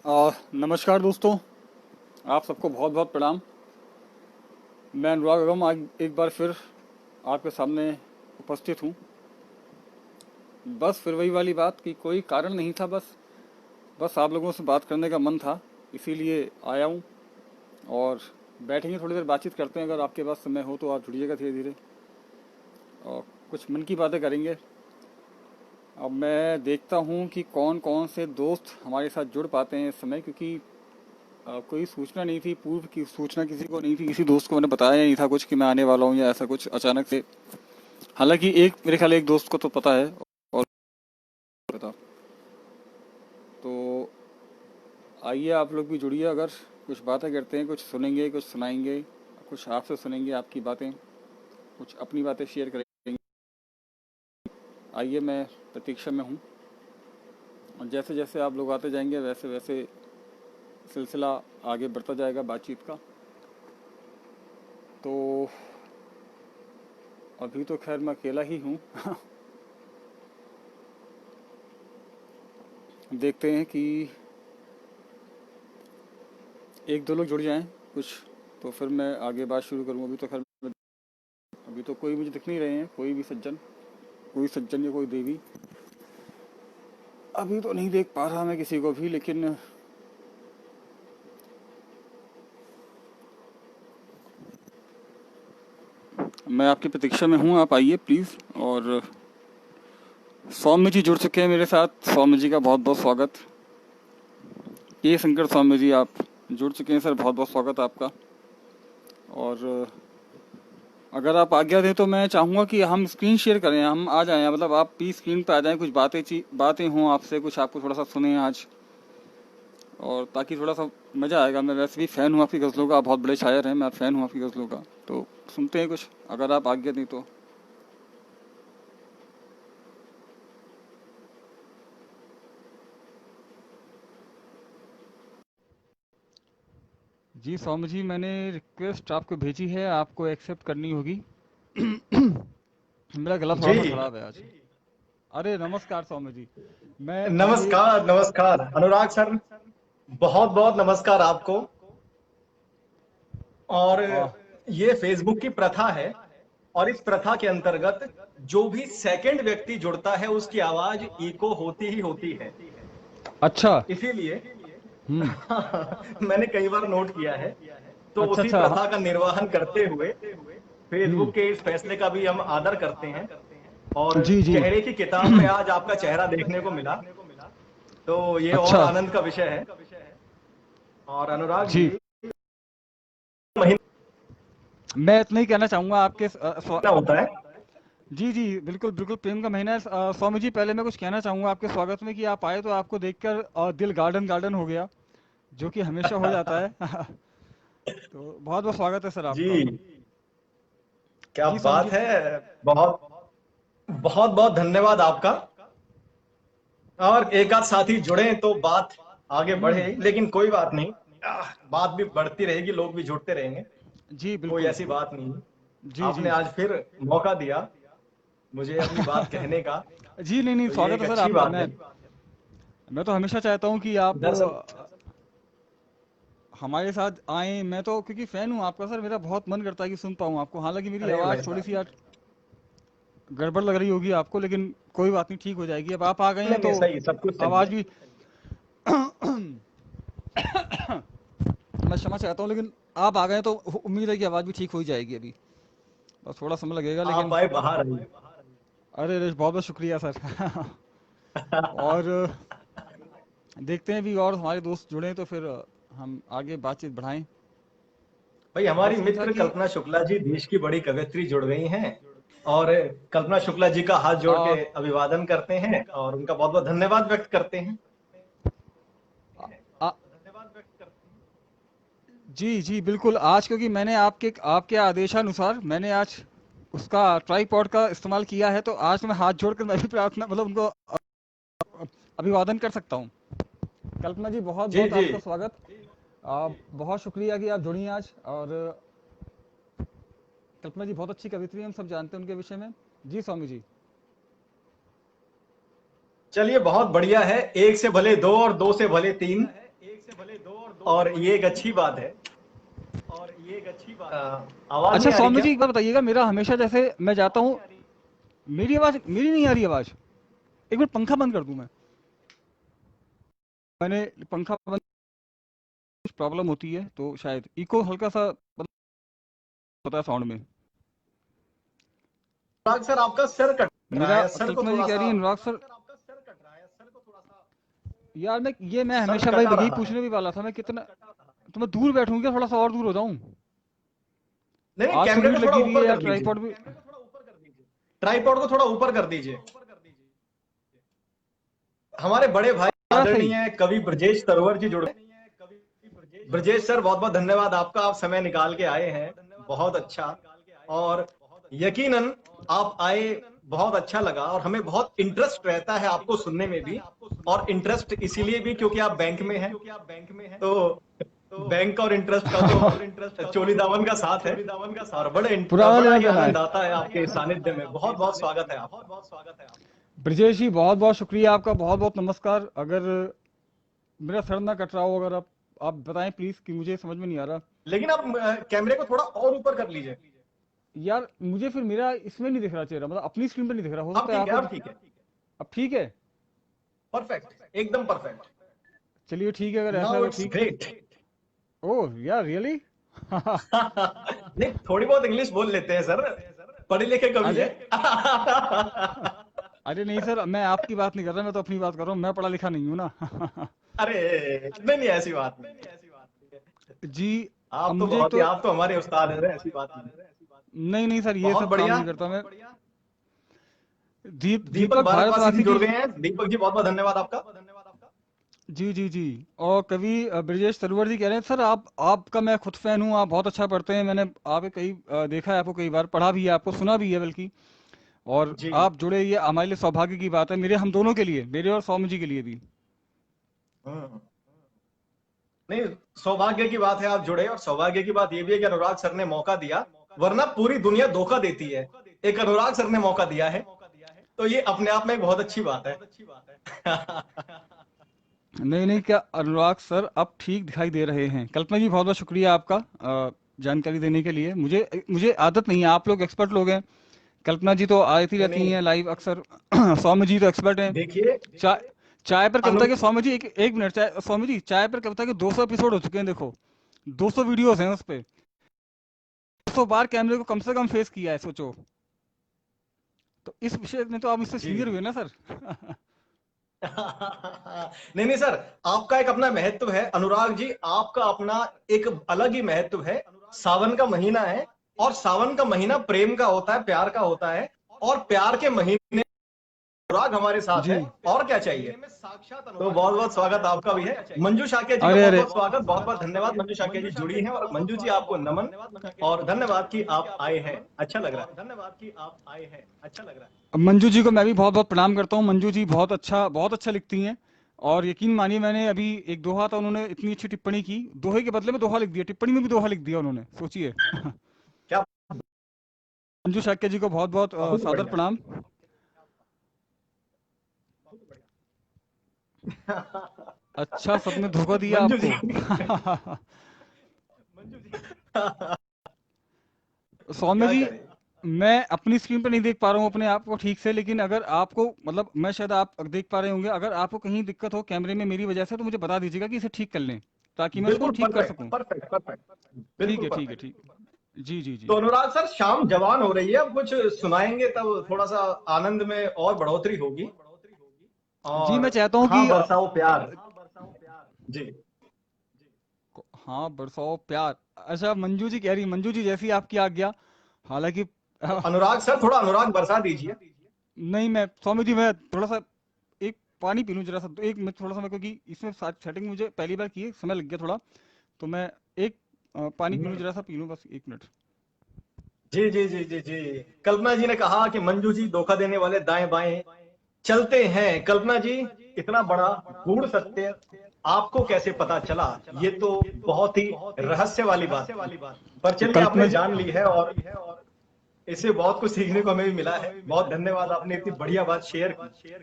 नमस्कार दोस्तों, आप सबको बहुत बहुत प्रणाम। मैं अनुराग अगम आज एक बार फिर आपके सामने उपस्थित हूँ। बस फिर वही वाली बात कि कोई कारण नहीं था, बस बस आप लोगों से बात करने का मन था, इसीलिए आया हूँ। और बैठेंगे, थोड़ी देर बातचीत करते हैं। अगर आपके पास समय हो तो आप जुड़िएगा धीरे धीरे, और कुछ मन की बातें करेंगे। अब मैं देखता हूँ कि कौन कौन से दोस्त हमारे साथ जुड़ पाते हैं इस समय, क्योंकि कोई सूचना नहीं थी, पूर्व की सूचना किसी को नहीं थी, किसी दोस्त को मैंने बताया नहीं था कुछ कि मैं आने वाला हूँ या ऐसा कुछ अचानक से। हालांकि एक मेरे ख्याल एक दोस्त को तो पता है, और पता। तो आइए आप लोग भी जुड़िए, अगर कुछ बातें करते हैं, कुछ सुनेंगे, कुछ सुनाएंगे, कुछ आपसे सुनेंगे आपकी बातें, कुछ अपनी बातें शेयर करेंगे। आइए, मैं प्रतीक्षा में हूँ, और जैसे जैसे आप लोग आते जाएंगे वैसे वैसे सिलसिला आगे बढ़ता जाएगा बातचीत का। तो अभी तो खैर मैं अकेला ही हूँ। देखते हैं कि एक दो लोग जुड़ जाएं कुछ, तो फिर मैं आगे बात शुरू करूँ। अभी तो खैर अभी तो कोई मुझे दिख नहीं रहे हैं, कोई भी सज्जन, कोई सज्जन या कोई देवी अभी तो नहीं देख पा रहा मैं किसी को भी। लेकिन मैं आपकी प्रतीक्षा में हूँ, आप आइए प्लीज़। और सौम्य जी जुड़ चुके हैं मेरे साथ, सौम्य जी का बहुत बहुत स्वागत। के शंकर सौम्य जी आप जुड़ चुके हैं सर, बहुत बहुत स्वागत आपका। और अगर आप आज्ञा दें तो मैं चाहूँगा कि हम स्क्रीन शेयर करें, हम आ जाएं, मतलब आप भी स्क्रीन पर आ जाएं, कुछ बातें हों आपसे, कुछ आपको थोड़ा सा सुने आज, और ताकि थोड़ा सा मज़ा आएगा। मैं वैसे भी फ़ैन हूँ आपकी गज़लों का, आप बहुत बड़े शायर हैं, मैं फ़ैन हूँ आपकी गज़लों का। तो सुनते हैं कुछ, अगर आप आज्ञा दें तो। जी सौम्य जी, मैंने रिक्वेस्ट आपको भेजी है, आपको एक्सेप्ट करनी होगी। मेरा गला थोड़ा सा जी। ख़राब है आज। अरे नमस्कार सौम्य जी। मैं ये नमस्कार नमस्कार अनुराग सर, बहुत बहुत नमस्कार आपको। और आ, ये फेसबुक की प्रथा है, और इस प्रथा के अंतर्गत जो भी सेकंड व्यक्ति जुड़ता है उसकी आवाज इको होती ही होती है। अच्छा। इसीलिए हम्म। मैंने कई बार नोट किया है। तो अच्छा उसी अच्छा, हाँ। प्रथा का निर्वहन करते हुए हम्म। फेसबुक के इस फैसले का भी हम आदर करते हैं। और जी जी। चेहरे की किताब में आज आपका चेहरा देखने को मिला, तो ये और अच्छा। आनंद का विषय है। और अनुराग जी, जी, महीना मैं इतना ही कहना चाहूँगा आपके होता है। जी जी, बिल्कुल बिल्कुल, प्रेम का महीना है। स्वामी जी, पहले मैं कुछ कहना चाहूँगा आपके स्वागत में, कि आप आए तो आपको देखकर दिल गार्डन गार्डन हो गया, जो कि हमेशा हो जाता है। तो बहुत बहुत स्वागत है सर आपका। जी, क्या जी स्वामी बात जी। है। बहुत बहुत बहुत धन्यवाद आपका। और एक आध साथी जुड़े तो बात आगे बढ़े, हम्म। लेकिन कोई बात नहीं। बात भी बढ़ती रहेगी, लोग भी जुड़ते रहेंगे। जी कोई बिल्कुल। ऐसी बात नहीं है। जी आपने जी। आज फिर मौका दिया मुझे अपनी बात कहने का, जी नहीं नहीं, तो ये स्वागत एक है सर अच्छी आपका। बात है। मैं तो हमेशा चाहता हूँ कि आप दरअसल हमारे साथ आए। मैं तो क्योंकि फ़ैन हूँ आपका सर, मेरा बहुत मन करता है कि सुन पाऊँ आपको। हालांकि मेरी अरे भाई आवाज़ थोड़ी सी साहब, आज गड़बड़ लग रही होगी आपको, लेकिन कोई बात नहीं, ठीक हो जाएगी। अब आप आ गए हैं नहीं नहीं, तो सही, सब कुछ सही आवाज़ है। भी मैं क्षमा चाहता हूँ, लेकिन आप आ गए तो उम्मीद है कि आवाज़ भी ठीक हो ही जाएगी। अभी बस थोड़ा समय लगेगा, आप लेकिन आए बाहर आइए। अरे अरे, बहुत बहुत शुक्रिया सर। और देखते हैं भी, और हमारे दोस्त जुड़े तो फिर हम आगे बातचीत बढ़ाएं। भाई, हमारी बस ये था मित्र कि कल्पना शुक्ला जी देश की बड़ी कवयित्री जुड़ गई हैं। और कल्पना शुक्ला जी का हाथ जोड़ आ, के अभिवादन करते हैं और उनका बहुत बहुत धन्यवाद व्यक्त करते हैं। आ, जी जी बिल्कुल। आज क्योंकि मैंने आपके आपके आदेशानुसार मैंने आज उसका ट्राइपॉड का इस्तेमाल किया है, तो आज मैं हाथ जोड़कर मैं भी प्रार्थना, मतलब उनको अभिवादन कर सकता हूँ। कल्पना जी, बहुत जी बहुत जी। आपका स्वागत। बहुत शुक्रिया कि आप जुड़ी आज। और कल्पना जी बहुत अच्छी कवित्री हैं, हम सब जानते हैं उनके विषय में। जी स्वामी जी। चलिए, बहुत बढ़िया है। एक से भले दो और दो से भले तीन। और ये एक अच्छी बात है। आवाज अच्छा नहीं आ रही सौम्य क्या? जी एक बार बताइएगा, मेरा हमेशा जैसे मैं जाता हूँ, मेरी नहीं आ रही आवाज। एक मिनट पंखा बंद कर दूं मैं। मैंने पंखा बंद, कुछ प्रॉब्लम होती है तो शायद इको हल्का सा होता है साउंड में। अनुराग सर आपका सर कट रहा मेरा है, सर को कल्पना जी थोड़ा कह सा रही है अनुराग सर, यार मैं सर हमेशा कटा यही रहा है। पूछने भी वाला था, मैं कितना, तो मैं दूर बैठूं क्या, थोड़ा सा और दूर हो जाऊं? नहीं नहीं, आज तो कैमरे लीड को थोड़ा लगी हुई है ऊपर यार, कर दीजिए, ट्राइपॉड भी। ट्राइपॉड को थोड़ा ऊपर कर दीजिए। हमारे बड़े भाई क्या सही? आदरणीय कवि ब्रजेश तरवर जी जुड़ गए। ब्रजेश सर बहुत बहुत धन्यवाद आपका, आप समय निकाल के आए हैं, बहुत अच्छा। और यकीनन आप आए, बहुत अच्छा लगा, और हमें बहुत इंटरेस्ट रहता है आपको सुनने में भी। और इंटरेस्ट इसीलिए भी क्योंकि आप बैंक में हैं, तो बैंक और इंटरेस्ट का तो चोली दामन का साथ है। और पुराना बड़ा लेना ही देना है। आनंद आता है आपके सानिध्य में। बहुत बहुत स्वागत है आपका। ब्रजेश जी बहुत बहुत शुक्रिया आपका, बहुत बहुत नमस्कार। अगर मेरा सर ना कट रहा हो, अगर आप बताएं प्लीज, कि मुझे समझ में नहीं आ रहा। लेकिन आप कैमरे को थोड़ा और ऊपर कर लीजिए। यार मुझे फिर मेरा इसमें नहीं दिख रहा चेहरा, मतलब अपनी स्क्रीन पे नहीं दिख रहा, हो अब सकता है ठीक है, आपको अब ठीक है, अब ठीक है। परफेक्ट, एकदम परफेक्ट। चलिए ठीक है, अगर ऐसा है नाउ तो इट्स ठीक। ग्रेट। ओह यार रियली। नहीं, थोड़ी बहुत इंग्लिश बोल लेते हैं सर, पढ़े लिखे कवि है। अरे अरे नहीं सर, मैं आपकी बात नहीं कर रहा, मैं तो अपनी बात कर रहा हूँ, मैं पढ़ा लिखा नहीं हूँ ना। अरे नहीं नहीं, ऐसी बात नहीं। जी। अब आप तो मुझे एक बहुत ही, तो, आप तो हमारे उस्ताद हैं, ऐसी बात नहीं। नहीं नहीं सर, ये बहुत सब काम बढ़िया। नहीं करता मैं। दीपक दीपक भारतवासी जी भारतवासी जुड़ जी। गए हैं, दीपक जी बहुत बहुत धन्यवाद आपका। जी जी जी। और कवि ब्रजेश तलवर जी कह रहे हैं सर, आपका मैं खुद फैन हूँ, आप बहुत अच्छा पढ़ते हैं, मैंने आपके कई देखा है आपको, कई बार पढ़ा भी है आपको, सुना भी है बल्कि। और जी। आप जुड़े, ये हमारे लिए सौभाग्य की बात है, मेरे हम दोनों के लिए, मेरे और सौम्य जी के लिए भी। हम्म। नहीं, सौभाग्य की बात है आप जुड़े, और सौभाग्य की बात ये भी है कि अनुराग सर ने मौका दिया, वरना पूरी दुनिया धोखा देती है। एक अनुराग सर ने मौका दिया है, तो ये अपने आप में एक बहुत अच्छी बात है। नहीं नहीं, क्या अनुराग सर अब ठीक दिखाई दे रहे हैं। कल्पना जी बहुत बहुत शुक्रिया आपका जानकारी देने के लिए। मुझे मुझे आदत नहीं है, आप लोग एक्सपर्ट लोग हैं। कल्पना जी तो आती नहीं रहती नहीं, हैं लाइव अक्सर। सौम्य जी तो एक्सपर्ट हैं। देखिए, चाय चाय पर अनु कविता के सौम्य जी, एक मिनट, सौम्य जी चाय पर कविता के 200 एपिसोड हो चुके हैं, देखो 200 वीडियोस हैं उस पे, 200 बार कैमरे को कम से कम फेस किया है, सोचो। तो इस विषय में तो आप मुझसे जी। सीनियर हुए ना सर। नहीं नहीं सर, आपका एक अपना महत्व है अनुराग जी, आपका अपना एक अलग ही महत्व है। सावन का महीना है, और सावन का महीना प्रेम का होता है, प्यार का होता है। और प्यार के महीने अनुराग हमारे साथ जी। है, और क्या चाहिए। तो बहुत बहुत स्वागत आपका भी है। मंजू शाक्य जी का अरे बहुत अरे, बहुत स्वागत, बहुत बहुत धन्यवाद। मंजू शाक्य जी जुड़ी हैं, और मंजू जी आपको नमन और धन्यवाद कि आप आए हैं, अच्छा लग रहा मंजू जी को मैं भी बहुत बहुत प्रणाम करता हूँ। मंजू जी बहुत अच्छा लिखती हैं। और यकीन मानिए, मैंने अभी एक दोहा था, उन्होंने इतनी अच्छी टिप्पणी की, दोहे के बदले में दोहा लिख दिया, टिप्पणी में भी दोहा लिख दिया उन्होंने, सोचिए। क्या। मंजू शाक्य जी को बहुत बहुत बहुत सादर बढ़िया। प्रणाम। अच्छा सबने धोखा दिया मंजू जी। आपको। सौम्य क्या जी, करें। मैं अपनी स्क्रीन पर नहीं देख पा रहा हूँ अपने आप को ठीक से, लेकिन अगर आपको, मतलब मैं शायद आप देख पा रहे होंगे, अगर आपको कहीं दिक्कत हो कैमरे में मेरी वजह से, तो मुझे बता दीजिएगा कि इसे ठीक कर लें, ताकि मैं इसको बिल्कुल ठीक कर परफेक्ट, सकूं। परफेक्ट, परफेक्ट, ठीक बिल्कुल है ठीक है परफेक्ट। ठीक है। जी जी तो जी। अनुराग सर, शाम जवान हो रही है, अब कुछ सुनाएंगे तब थोड़ा सा आनंद में और बढ़ोतरी होगी। जी मैं और चाहता हूँ हाँ, कि बरसाओ प्यार। जी। हाँ बरसाओ प्यार। अच्छा मंजू जी कह रही, मंजू जी जैसी आपकी आज्ञा। हालांकि तो अनुराग सर, थोड़ा अनुराग बरसा दीजिए। नहीं, मैं स्वामी जी, मैं थोड़ा सा एक पानी पी लूँ जरा सा, तो एक मैं थोड़ा सा, मैं क्योंकि इसमें सेटिंग मुझे पहली बार की है, समय लग गया थोड़ा, तो मैं एक पानी पी लूँ, जरा सा पी लूँ, बस एक मिनट। जी जी जी जी जी। कल्पना जी ने कहा कि मंजू जी धोखा देने वाले दाएं बाएं चलते हैं। कल्पना जी, इतना बड़ा गूढ़ सत्य आपको कैसे पता चला, ये तो बहुत ही रहस्य वाली बात थी, पर तो चलिए कल्पना आपने जी, जान ली है, और इससे बहुत कुछ सीखने को हमें भी मिला है। बहुत धन्यवाद, आपने इतनी बढ़िया बात शेयर की।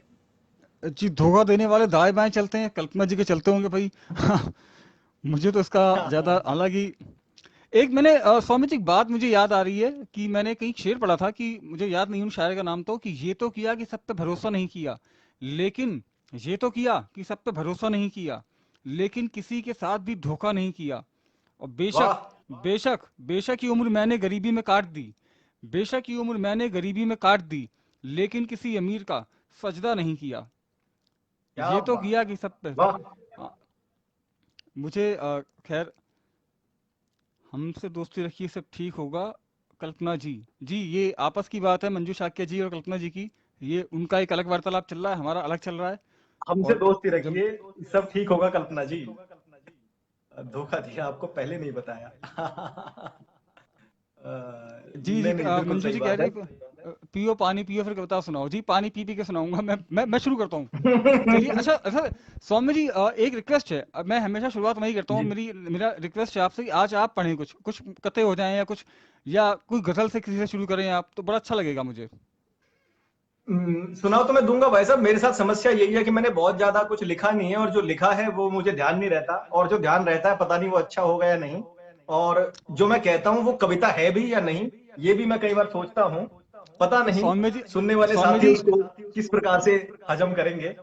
जी धोखा देने वाले दाएं बाएं चलते हैं, कल्पना जी के चलते होंगे भाई। मुझे तो इसका ज्यादा, हालांकि एक मैंने स्वामी जी एक बात मुझे याद आ रही है कि मैंने कहीं शेर पढ़ा था, कि मुझे याद नहीं उन शायर का नाम, तो कि ये तो किया कि सब पे भरोसा नहीं किया, लेकिन ये तो किया कि सब पे भरोसा नहीं किया, लेकिन किसी के साथ भी धोखा नहीं किया। और बेशक, वाह, बेशक बेशक ये उम्र मैंने गरीबी में काट दी, बेशक ये उम्र मैंने गरीबी में काट दी, लेकिन किसी अमीर का सजदा नहीं किया। क्या ये तो बात, किया कि सब पे। वाह। हाँ, मुझे खैर, हमसे दोस्ती रखिए सब ठीक होगा। कल्पना जी, जी ये आपस की बात है मंजू शाक्य जी और कल्पना जी की। ये उनका एक अलग वार्तालाप चल रहा है, हमारा अलग चल रहा है। हमसे और दोस्ती जब, रखिए, सब ठीक होगा कल्पना जी। धोखा दिया आपको, पहले नहीं बताया। जी जी नहीं नहीं, बिल्कुल मंजू सही जी कह बात है। रही पियो पानी पियो फिर कविता सुनाओ। जी पानी पी पी के सुनाऊंगा, मैं शुरू करता हूँ। चलिए, अच्छा अच्छा सौम्य जी, एक रिक्वेस्ट है। मैं हमेशा शुरुआत वही करता हूँ, जी। मेरा रिक्वेस्ट है आपसे कि आज आप पढ़ें, कुछ कुछ कते हो जाएं, या कुछ, या कोई गजल से किसी से शुरू करें आप, तो बड़ा अच्छा लगेगा मुझे। सुनाओ तो मैं दूंगा भाई साहब। मेरे साथ समस्या यही है कि मैंने बहुत ज्यादा कुछ लिखा नहीं है, और जो लिखा है वो मुझे ध्यान नहीं रहता, और जो ध्यान रहता है पता नहीं वो अच्छा होगा या नहीं, और जो मैं कहता हूँ वो कविता है भी या नहीं, ये भी मैं कई बार सोचता हूँ। पता नहीं सौम्य जी, सुनने वाले सौम्य साथी जी, उसको किस प्रकार से हजम करेंगे।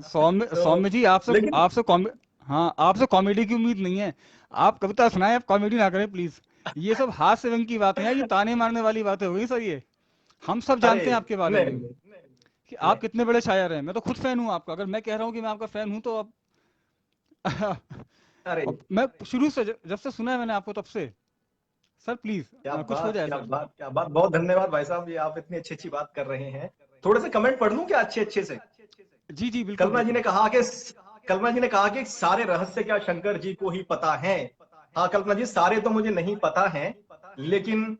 सौम्य तो सौम्य जी, आपसे लेकिन आपसे कॉमे हाँ, आपसे कॉमेडी की उम्मीद नहीं है। आप कविता सुनाएं, आप कॉमेडी ना करें प्लीज। ये सब हास्य व्यंग की बातें हैं, ये ताने मारने वाली बातें हो गई सर ये। हम सब अरे जानते हैं आपके बारे नहीं में नहीं कि नहीं। आप कितने बड़े शायर हैं। मैं तो खुद फैन हूँ आपका, अगर मैं कह रहा हूँ कि मैं आपका फैन हूँ तो अब अरे अब मैं शुरू से, जब से सुना है मैंने आपको तब से। सर प्लीज क्या कुछ हो बात, जाए क्या सर। बात, क्या बात। बहुत धन्यवाद भाई साहब, ये आप इतनी अच्छी अच्छी बात कर रहे हैं। थोड़े से कमेंट पढ़ लूं क्या अच्छे अच्छे से? जी जी बिल्कुल कल्पना जी ने बिल्कुल। कहा कि कल्पना जी ने कहा कि सारे रहस्य क्या शंकर जी को ही पता है। हाँ कल्पना जी, सारे तो मुझे नहीं पता है, लेकिन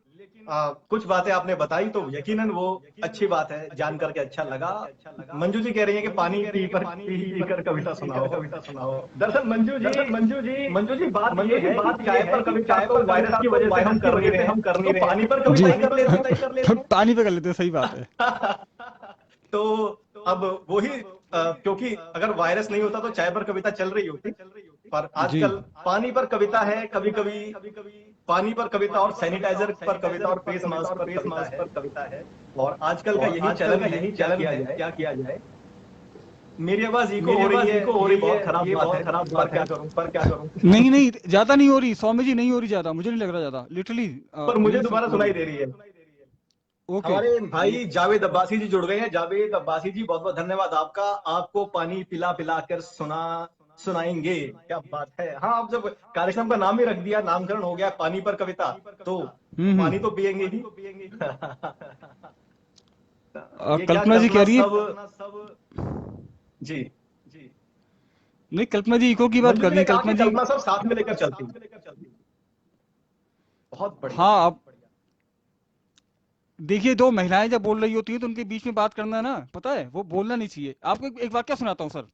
कुछ बातें आपने बताई तो यकीनन वो अच्छी बात है, जान करके अच्छा लगा। मंजू जी कह रही है कि पानी पी कर कविता सुनाओ। दरअसल मंजू जी बात ये है कि चाय पर कविता तो वायरस की वजह से हम कर नहीं रहे हैं, तो पानी पर जी कविता ही कर लेते हैं। पानी पे कर लेते हैं, सही बात है। तो अब वही, क्योंकि अगर वायरस नहीं होता तो चाय पर कविता चल रही होती, पर जी आजकल पानी पर कविता है, कभी कभी पानी पर कविता और सैनिटाइजर पर कविता और फेस मास्क पर कविता है। और आजकल का यही चलन है, क्या किया जाए। मेरी आवाज इको हो रही है, ये बहुत खराब बात है, पर क्या करूं। नहीं नहीं, ज्यादा नहीं हो रही सौम्य जी, नहीं हो रही ज्यादा, मुझे नहीं लग रहा ज्यादा, लिटरली पर मुझे प्लीज दोबारा हो रही सुनाई है। दे रही है। ओके। हमारे भाई जावेद अब्बासी जी जुड़ गए हैं। जावेद अब्बासी जी, बहुत बहुत धन्यवाद आपका। आपको पानी पिला पिला कर सुनाएंगे। क्या बात है। हाँ, आप जब कार्यक्रम का नाम ही रख दिया, नामकरण हो गया पानी पर कविता, तो पानी तो पियेंगे ही। ये क्या कल्पना जी कह कल्पना रही है, सब। जी। नहीं कल्पना जी इको की बात मंजू कर जी रही ने है कहा कल्पना कि जी। कल्पना सब साथ में लेकर चलती है। बहुत बढ़िया। हाँ, अब देखिए, दो महिलाएं जब बोल रही होती हैं तो उनके बीच में बात करना ना, पता है वो बोलना नहीं चाहिए। आपको एक वाक्य सुनाता हूँ सर।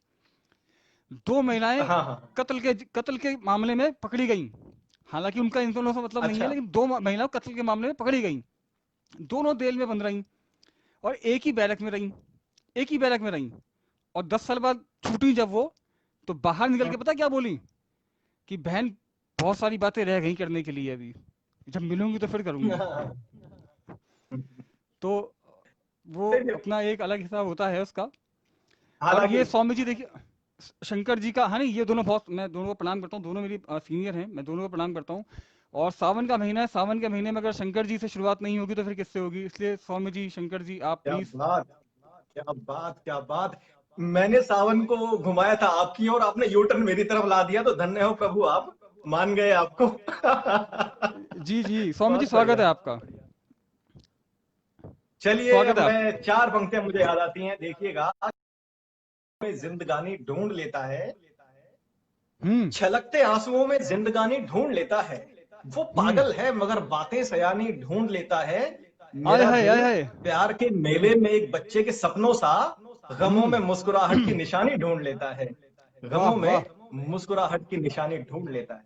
दो महिलाएं हाँ हाँ। कत्ल के मामले में पकड़ी गई। हालांकि उनका इन दोनों से मतलब नहीं है, अच्छा। लेकिन दो महिलाओं कत्ल के मामले में पकड़ी गई। दोनों जेल में बंद रही, और एक ही बैरक में रही, एक ही बैरक में रही। और 10 साल बाद छूटी जब वो, तो बाहर निकल के पता क्या बोली, कि बहन बहुत सारी बातें रह गई करने के लिए, अभी जब मिलूंगी तो फिर करूंगी। तो वो अपना एक अलग हिसाब होता है उसका। और हालांकि ये स्वामी जी देखिए, शंकर जी का, हाँ नहीं, ये दोनों बहुत, मैं दोनों को प्रणाम करता हूँ, दोनों मेरी सीनियर हैं, मैं दोनों को प्रणाम करता हूँ। और सावन का महीना है, सावन के महीने में अगर शंकर जी से शुरुआत नहीं होगी तो फिर किससे होगी, इसलिए स्वामी जी, शंकर जी, आप क्या प्लीज। बात, क्या बात, क्या बात। मैंने सावन को घुमाया था आपकी और आपने यू टर्न मेरी तरफ ला दिया, तो धन्य हो प्रभु, आप मान गए आपको। जी जी स्वामी जी, बहुत स्वागत बढ़िया। है आपका, चलिए, अब स्वागत है आप। मैं चार पंक्तियां मुझे याद आती हैं, देखिएगा। में जिंदगानी ढूंढ लेता है, हम्म छलकते आंसुओं में जिंदगानी ढूंढ लेता है। वो हम्म पागल है मगर बातें सयानी ढूंढ लेता है। आय मेरा हाय, दिल आय हाय। प्यार के मेले में एक बच्चे के सपनों सा गमों में मुस्कुराहट की हम्म निशानी ढूंढ लेता है। वाह गमों वाह, में मुस्कुराहट की निशानी ढूंढ लेता है।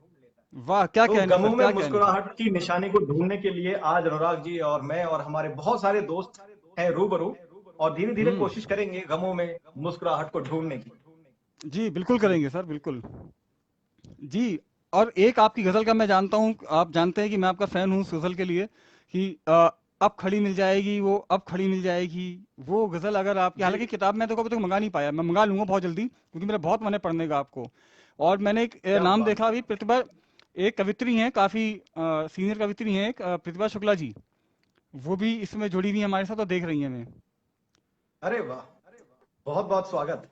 वाह क्या तो कहने सर, गमों में क्या कहने। मुस्कुराहट की निशानी को ढूंढने के लिए आज अनुराग जी और मैं और हमारे बहुत सारे दोस्त हैं रूबरू, और धीरे धीरे कोशिश हम्म करेंगे गमों में मुस्कुराहट को ढूंढने की। जी बिल्कुल जी। करेंगे सर, बिल्कुल। जी। और एक आपकी गजल का मैं जानता हूँ, आप जानते हैं कि मैं आपका फैन हूँ उस गजल के लिए कि अब खड़ी मिल जाएगी, वो अब खड़ी मिल जाएगी। वो गजल अगर आपकी, जी हालांकि किताब मैं तो कभी तक मंगा नहीं पाया, मैं मंगा लूंगा बहुत जल्दी क्योंकि मेरा बहुत मन है पढ़ने का आपको। और मैंने एक क्या नाम बात देखा अभी, प्रतिभा, एक कवित्री हैं, काफी सीनियर कवित्री हैं, एक प्रतिभा शुक्ला जी, वो भी इसमें जुड़ी हुई है हमारे साथ और देख रही हैं हमें। अरे वाह, बहुत बहुत स्वागत,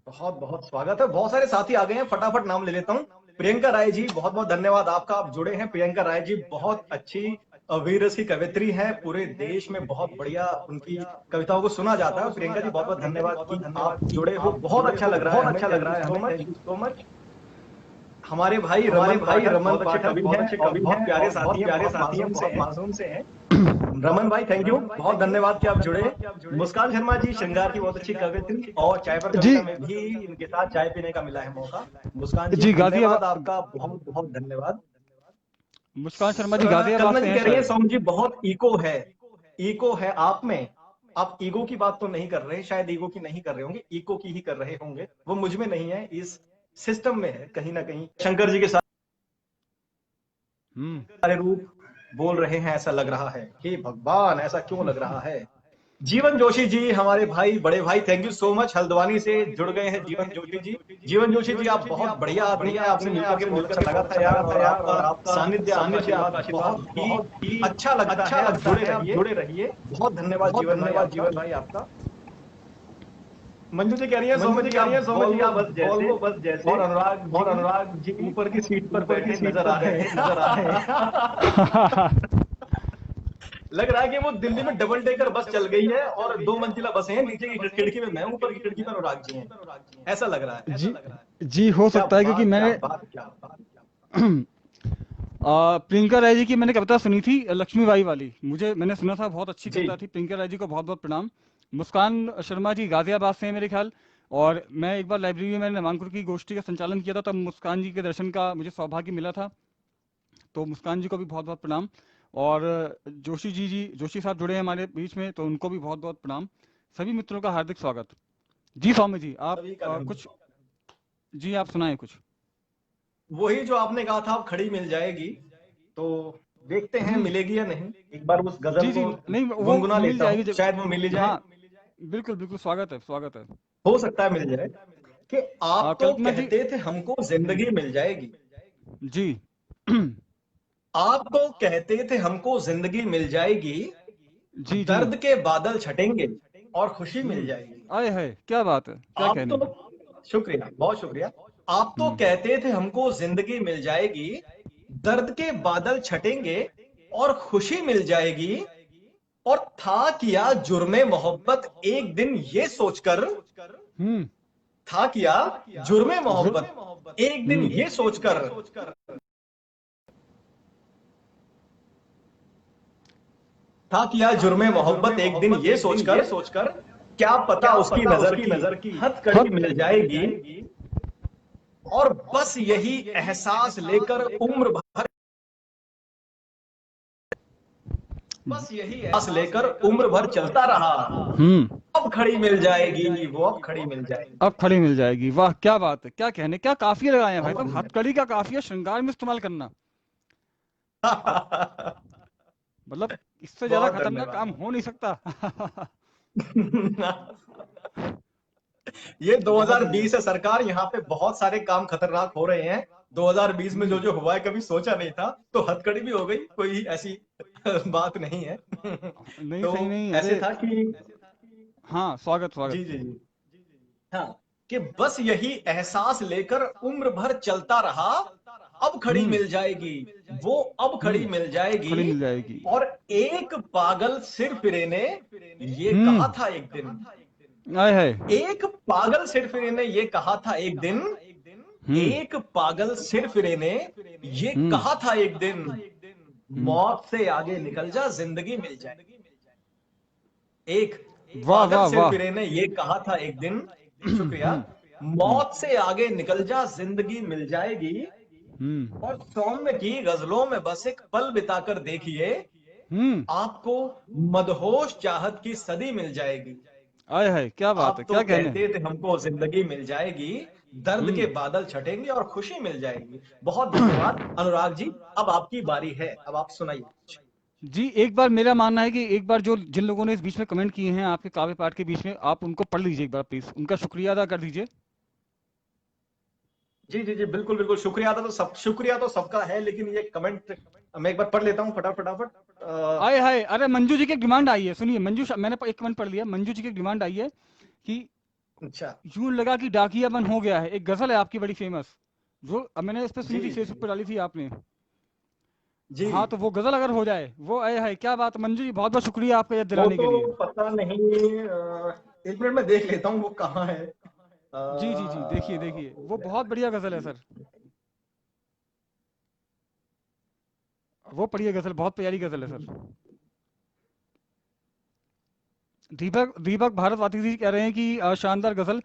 बहुत बहुत स्वागत है। बहुत सारे साथी आ गए हैं, फटाफट नाम ले लेता हूँ। प्रियंका राय जी, बहुत बहुत धन्यवाद आपका, आप जुड़े हैं। प्रियंका राय जी बहुत अच्छी वीरस की कवित्री हैं, पूरे देश में बहुत बढ़िया उनकी कविताओं को सुना जाता है। प्रियंका जी बहुत बहुत धन्यवाद कि आप जुड़े हो, बहुत अच्छा लग रहा है हमें, थैंक यू सो मच। हमारे भाई रमन पाठक बहुत अच्छे कवि हैं और बहुत प्यारे साथी हैं, बहुत मासूम से हैं। रमन भाई थैंक यू, बहुत धन्यवाद कि आप जुड़े। मुस्कान शर्मा जी श्रृंगार की बहुत अच्छी कवित्री और चाय पर जी कविता में भी इनके साथ चाय पीने का मिला है मौका। मुस्कान जी जी, धन्यवाद गाजियाबाद, आपका, बहुत बहुत धन्यवाद। मुस्कान शर्मा जी गाजियाबाद कल्पना से जी हैं कह रही है शायद। सोम जी बहुत ईको है, ईको है आप में। आप ईगो की बात तो नहीं कर रहे, शायद ईगो की नहीं कर रहे होंगे, ईको की ही कर रहे होंगे। वो मुझ में नहीं है, इस सिस्टम में है कहीं ना कहीं। शंकर जी के हम्म। सारे रूप बोल रहे हैं, ऐसा लग रहा है। हे भगवान, ऐसा क्यों लग रहा है। जीवन जोशी जी हमारे भाई, बड़े भाई, thank you so much, Haldwani से जुड़ गए हैं जीवन जोशी जी। जीवन जोशी जी आप बहुत बढ़िया आदमी हैं, आपसे मिलकर के बहुत अच्छा लगा था यार, और आपका सानिध्य, आपका आशीर्वाद बहुत ही अच्छा लगता है। आप जुड़े रहिए, बहुत धन्यवाद जीवन भाई आपका। मंजू जी कह रही है सोमन जी आप वॉल्वो बस जैसे, और अनुराग जी ऊपर की सीट पर बैठे नजर आ रहे हैं। लग रहा है कि वो दिल्ली में डबल डेकर बस चल गई है और 2 मंजिला बसें हैं, नीचे की खिड़की में मैं, ऊपर की खिड़की में अनुराग जी हैं, ऐसा लग रहा है। जी जी, हो क्या सकता है क्योंकि बात, क्या मैंने बात, क्या बात। प्रियंका राय जी की मैंने कविता सुनी थी, लक्ष्मीबाई वाली, मुझे मैंने सुना था, बहुत अच्छी जी कविता थी। प्रियंका राय जी को बहुत बहुत प्रणाम। मुस्कान शर्मा जी गाजियाबाद से हैं मेरे ख्याल। और मैं एक बार लाइब्रेरी में मैंने नामांकुर की गोष्ठी का संचालन किया था, तब मुस्कान जी के दर्शन का मुझे सौभाग्य मिला था, तो मुस्कान जी को भी बहुत बहुत प्रणाम। और जोशी साहब जुड़े हैं हमारे बीच में, तो उनको भी बहुत बहुत प्रणाम। सभी मित्रों का हार्दिक स्वागत। जी सौम्य जी, आप सभी का कुछ, जी आप सुनाएं कुछ। वही जो आपने कहा था, अब खड़ी मिल जाएगी, तो देखते हैं हम्म। मिलेगी या नहीं। एक बार उस गजल जी जी, को नहीं वो गुनगुना मिल लेता जाएगी हूँ, जब, शायद वो मिल ही जाए। हाँ बिल्कुल बिल्कुल, स्वागत है स्वागत है। हो सकता है मिल जाए। कि आप तो कल्पना जी। कहते थे हमको जिंदगी मिल जाएगी, जी आप तो कहते थे हमको जिंदगी मिल जाएगी, जी जी। दर्द के बादल छटेंगे और खुशी मिल जाएगी। आए है, क्या बात है, क्या आप कहने। तो, शुक्रिया, बहुत शुक्रिया। आप तो हम्म कहते थे हमको जिंदगी मिल जाएगी, दर्द के बादल छटेंगे और खुशी मिल जाएगी। और था किया जुर्मे मोहब्बत एक दिन ये सोचकर, हम्म था किया जुर्मे जुर मोहब्बत एक दिन ये सोचकर, था किया जुर्मे मोहब्बत एक दिन ये सोचकर, क्या पता उसकी नजर की हथकड़ी मिल जाएगी। और बस यही एहसास लेकर उम्र भर, उम्र भर चलता रहा। हम्म। अब खड़ी मिल जाएगी, वो अब खड़ी मिल जाएगी। अब खड़ी मिल जाएगी, वाह क्या बात है, क्या कहने, क्या काफिया लगाए हैं भाई बहुत साहब, बढ़िया। हथकड़ी का काफिया श्रृंगार में इस्तेमाल करना। अब मतलब इससे ज्यादा बहुत खतरनाक काम धन्यवाद। हो नहीं सकता। ये बहुत 2020 बढ़िया। है सरकार, यहाँ पे बहुत सारे काम खतरनाक हो रहे हैं। 2020 में जो हम्म। जो हुआ है कभी सोचा नहीं था, तो हथकड़ी भी हो गई, कोई ऐसी बात नहीं है। नहीं तो सही नहीं, ऐसे अरे था कि, हाँ स्वागत स्वागत। जी जी जी, हाँ, कि बस यही एहसास लेकर उम्र भर चलता रहा। अब खड़ी हम्म मिल जाएगी, वो अब खड़ी मिल जाएगी। खड़ी मिल जाएगी। और एक पागल सिर फिरे ने ये कहा था एक दिन, आए है। एक पागल सिर फिरे ने ये कहा था एक दिन, हम्म एक पागल सिर फिरे ने ये हम्म कहा था एक दिन, हम्म। मौत से आगे निकल जा जिंदगी मिल जाए। एक वाह पागल वाह सिर वाह। फिरे ने ये कहा था एक दिन, शुक्रिया, हम्म मौत से आगे निकल जा जिंदगी मिल जाएगी। हम्म और सौम्य की गजलों में बस एक पल बिताकर देखिए, हम्म। आपको मदहोश चाहत की सदी मिल जाएगी। आए है, क्या बात है, आप तो क्या कहने कहते हैं। थे हमको जिंदगी मिल जाएगी, दर्द के हम्म। बादल छटेंगे और खुशी मिल जाएगी। बहुत धन्यवाद अनुराग जी। अब आपकी बारी है, अब आप सुनाइए। जी, एक बार मेरा मानना है कि एक बार जो जिन लोगों ने इस बीच में कमेंट किए हैं आपके काव्य पाठ के बीच में, आप उनको पढ़ लीजिए एक बार प्लीज, उनका शुक्रिया अदा कर दीजिए। जी जी जी, बिल्कुल बिल्कुल, शुक्रिया तो सबका है, लेकिन ये कमेंट मैं एक बार पढ़ लेता हूँ फटाफट। आए हाय, अरे मंजू जी की एक डिमांड आई है, सुनिए मंजू मैंने एक कमेंट पढ़ लिया, मंजू जी की एक डिमांड आई है कि अच्छा। यूं लगा कि डाकिया बन हो गया है, एक गजल है आपकी बड़ी फेमस, जो अब मैंने इस पे जी सुनी थी, फेसबुक पे डाली थी आपने। जी, हाँ तो वो गजल अगर हो जाए, वो आए हाय क्या बात है। मंजू जी बहुत बहुत शुक्रिया आपका याद वो दिलाने के तो लिए। पता नहीं, एक मिनट में देख लेता हूँ वो कहाँ है। जी जी जी, देखिए देखिए, वो बहुत बढ़िया गजल है सर, वो पढ़िए गजल, बहुत प्यारी गजल है सर। दीपक दीपक भारतवासी जी कह रहे हैं कि शानदार गजल।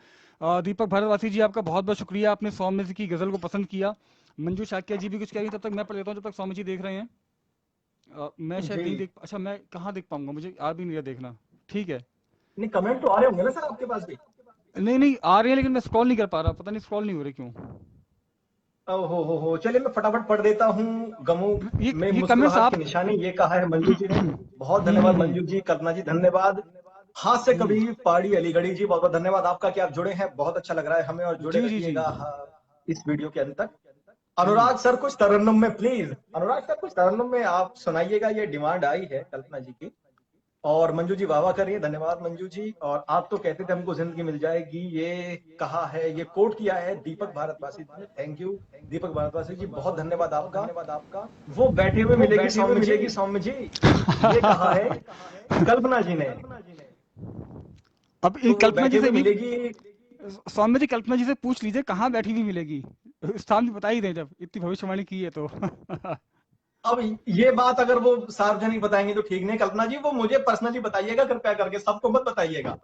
दीपक भारतवासी जी आपका बहुत बहुत शुक्रिया, आपने सौम्य जी की गजल को पसंद किया। मंजू शाक्या जी भी कुछ कह रही हैं, तब तक मैं पढ़ लेता हूँ जब तक सौम्य जी देख रहे हैं। मैं शायद जी, नहीं देख, अच्छा मैं कहाँ देख पाऊंगा, मुझे आ भी नहीं रहा देखना। ठीक है। नहीं कमेंट तो आ रहे होंगे ना सर आपके पास भी। नहीं नहीं आ रही है, लेकिन मैं स्क्रॉल नहीं कर पा रहा, पता नहीं स्क्रॉल नहीं हो रही क्यों। हो, चलिए मैं फटाफट पढ़ देता हूँ। गमों में ये कमेंट्स मुस्कुराहट की आप निशानी, ये कहा है मंजू जी ने। बहुत धन्यवाद मंजू जी, कल्पना जी धन्यवाद। हाथ से हम्म, कभी पहाड़ी अलीगढ़ी जी, बहुत बहुत धन्यवाद आपका कि आप जुड़े हैं, बहुत अच्छा लग रहा है हमें, और जुड़े जी जी जी। रहिएगा इस वीडियो के अंत तक। हम्म। अनुराग सर कुछ तरन्नुम में प्लीज, अनुराग सर कुछ तरन्नुम में आप सुनाइएगा, ये डिमांड आई है कल्पना जी की। और मंजू जी वाह वाह करिए, धन्यवाद मंजू जी। और आप तो कहते थे हमको जिंदगी मिल जाएगी, ये कहा है, ये कोट किया है दीपक भारतवासी जी ने। थैंक यू दीपक भारतवासी जी, बहुत धन्यवाद आपका। वो बैठे हुए मिलेगी सौम्य जी, सौम्य जी, ये कहा है कल्पना जी ने। अब इन तो कल्पना बैठे जी से हुए भी, मिलेगी। सौम्य जी कल्पना जी से पूछ लीजिए कहाँ बैठी हुई मिलेगी, स्थान भी बता ही दें जब इतनी भविष्यवाणी की है तो। अब ये बात अगर वो सार्वजनिक बताएंगे तो ठीक नहीं, कल्पना जी वो मुझे पर्सनली बताइएगा कृपया करके, सबको मत बताइएगा।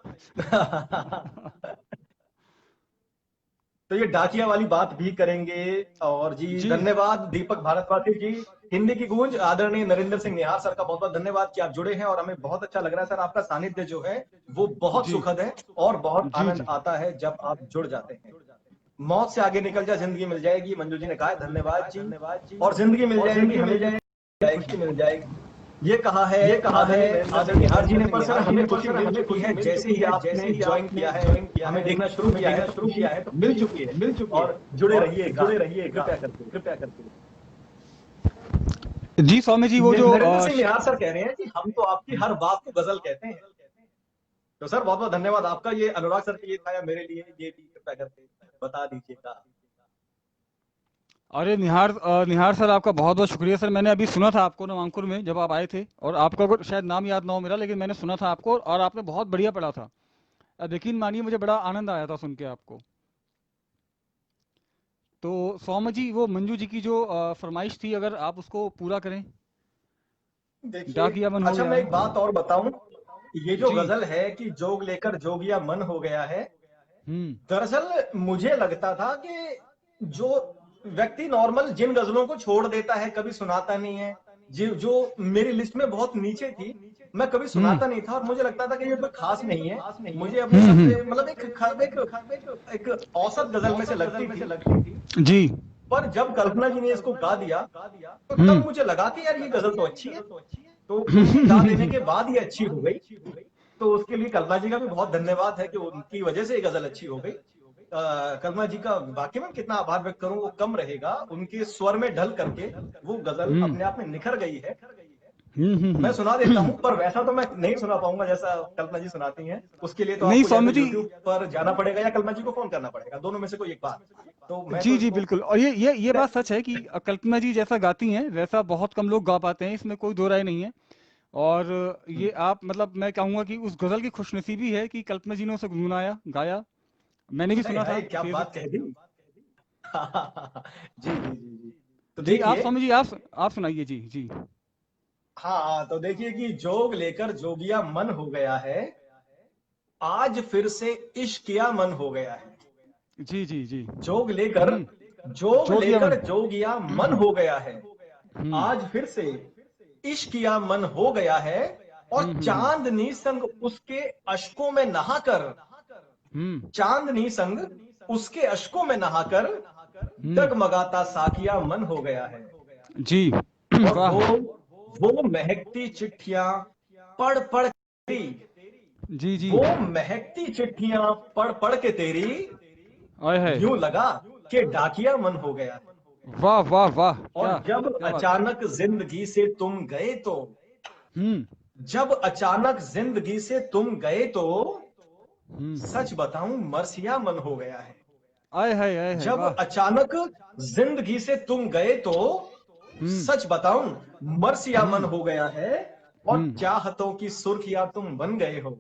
तो ये डाकिया वाली बात भी करेंगे। और जी जी धन्यवाद दीपक भारतवासी जी। हिंदी की गूंज आदरणीय नरेंद्र सिंह निहार सर का बहुत बहुत धन्यवाद कि आप जुड़े हैं, और हमें बहुत अच्छा लग रहा है सर, आपका सानिध्य जो है वो बहुत जी सुखद है, और बहुत जी आनंद जी। आता है जब आप जुड़ जाते हैं। मौत से आगे निकल जा जिंदगी मिल जाएगी, मंजू जी ने कहा है, धन्यवाद जी। और जिंदगी मिल जाएगी, हमें भी खुशी मिल जाएगी, ये कहा है आदरणीय नरेंद्र सिंह निहार जी ने। पर सर हमें खुशी मिल चुकी है, जैसे ही आपने ज्वाइन किया है, हमें देखना शुरू किया है, तो खुशी मिल चुकी है। और जुड़े रहिएगा कृपया करके। जी सौम्य जी, वो जो नरेंद्र सिंह निहार सर कह रहे हैं कि हम तो आपकी हर बात को गजल कहते हैं। तो सर बहुत बहुत धन्यवाद आपका, ये अनुराग सर के लिए था या मेरे लिए, ये भी कृपया करके बता दीजिएगा। अरे निहार निहार सर आपका बहुत बहुत शुक्रिया सर, मैंने अभी सुना था आपको नवांकुर में जब आप आए थे, और आपका शायद नाम याद ना हो मेरा, लेकिन मैंने सुना था आपको और आपने बहुत बढ़िया पढ़ा था। अब यकीन मानिए मुझे बड़ा आनंद आया था सुन के आपको। तो सौम्य जी, वो मंजू जी की जो फरमाइश थी, अगर आप उसको पूरा करें। देखिए, डाकिया मन हो अच्छा गया मैं है। एक बात और बताऊं, ये जो जी। गजल है कि जोग लेकर जोगिया मन हो गया है, हम्म दरअसल मुझे लगता था कि जो व्यक्ति नॉर्मल जिन गजलों को छोड़ देता है, कभी सुनाता नहीं है, जो जो मेरी लिस्ट में बहुत नीचे थी, मैं कभी हम्म सुनाता नहीं था, और मुझे लगता था कि ये कोई खास नहीं है। मुझे अपनी सबसे मतलब एक औसत गजल में से लगती थी। जी। पर जब कल्पना जी ने इसको गा दिया, तो तब हम्म। मुझे लगा कि यार ये गजल तो अच्छी है। तो उनके गा देने के बाद ये अच्छी हो गई। तो उसके लिए कल्पना जी का भी बहुत धन्यवाद है कि उनकी वजह से ये गजल अच्छी हो गई। कल्पना जी का वाकई में कितना आभार व्यक्त करूं वो कम रहेगा, उनके स्वर में ढल करके वो गजल हम्म अपने आप में निखर गई है। मैं सुना देता हम्म। हूं, पर वैसा तो मैं नहीं सुना पाऊंगा जैसा कल्पना जी सुनाती हैं। उसके लिए तो नहीं आपको या तो सौम्य जी, यूट्यूब पर जाना पड़ेगा या कल्पना जी को फोन करना पड़ेगा, दोनों में से कोई एक बात। तो मैं जी तो जी इसको बिल्कुल, और ये बात सच है कि कल्पना जी जैसा गाती हैं वैसा बहुत कम लोग गा पाते हैं, इसमें कोई दो राय नहीं है। और ये आप मतलब मैं कहूँगा कि उस गजल की खुशनसीबी है कि कल्पना जी ने उसे गुनगुनाया, गाया, मैंने भी हाय सुना था हाय क्या फेसबुक। बात कह दी। जी जी जी जी। तो जी आप देखिए, सौम्य जी, आप सुनाइए जी जी। हाँ तो देखिए कि जोग लेकर जोगिया मन हो गया है, आज फिर से इश्क किया मन हो गया है। जी जी जी। जोग लेकर जोग जोगिया मन। लेकर जोगिया मन हो गया है, हम्म। आज फिर से इश्क किया मन हो गया है। और चांदनी संग उसके अश्कों में नहाकर, चांदनी संग उसके अश्कों में नहाकर डगमगाता साकिया मन हो गया है जी। और वाह। वो महकती चिट्ठियां पढ़ पढ़ के तेरी, जी जी। वो महकती चिट्ठियां पढ़ पढ़ के तेरी आए है। यूं लगा कि डाकिया मन हो गया है। वाह वाह वाह, और क्या जब क्या बात। अचानक जिंदगी से तुम गए तो, जब अचानक जिंदगी से तुम गए तो सच बताऊं मरसिया मन हो गया है। आए है जब वाह। अचानक जिंदगी से तुम गए तो सच बताऊं मरसिया मन हो गया है। और चाहतों की सुर्खियां तुम बन गए हो,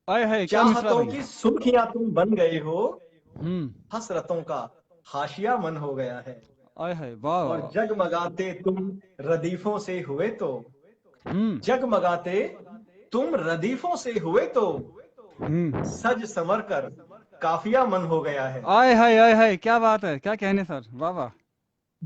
आए है, क्या मिश्रा चाहतों भाई। की सुर्खियां तुम बन गए हो, हम्म। हसरतों का हाशिया मन हो गया है। आए है, वाह और वाह। जगमगाते तुम रदीफों से हुए तो, हम्म जगमगाते तुम रदीफों से हुए तो हम्म। सज संवर कर काफिया मन हो गया है। आए है, क्या बात है, क्या कहने सर, वाह वाह।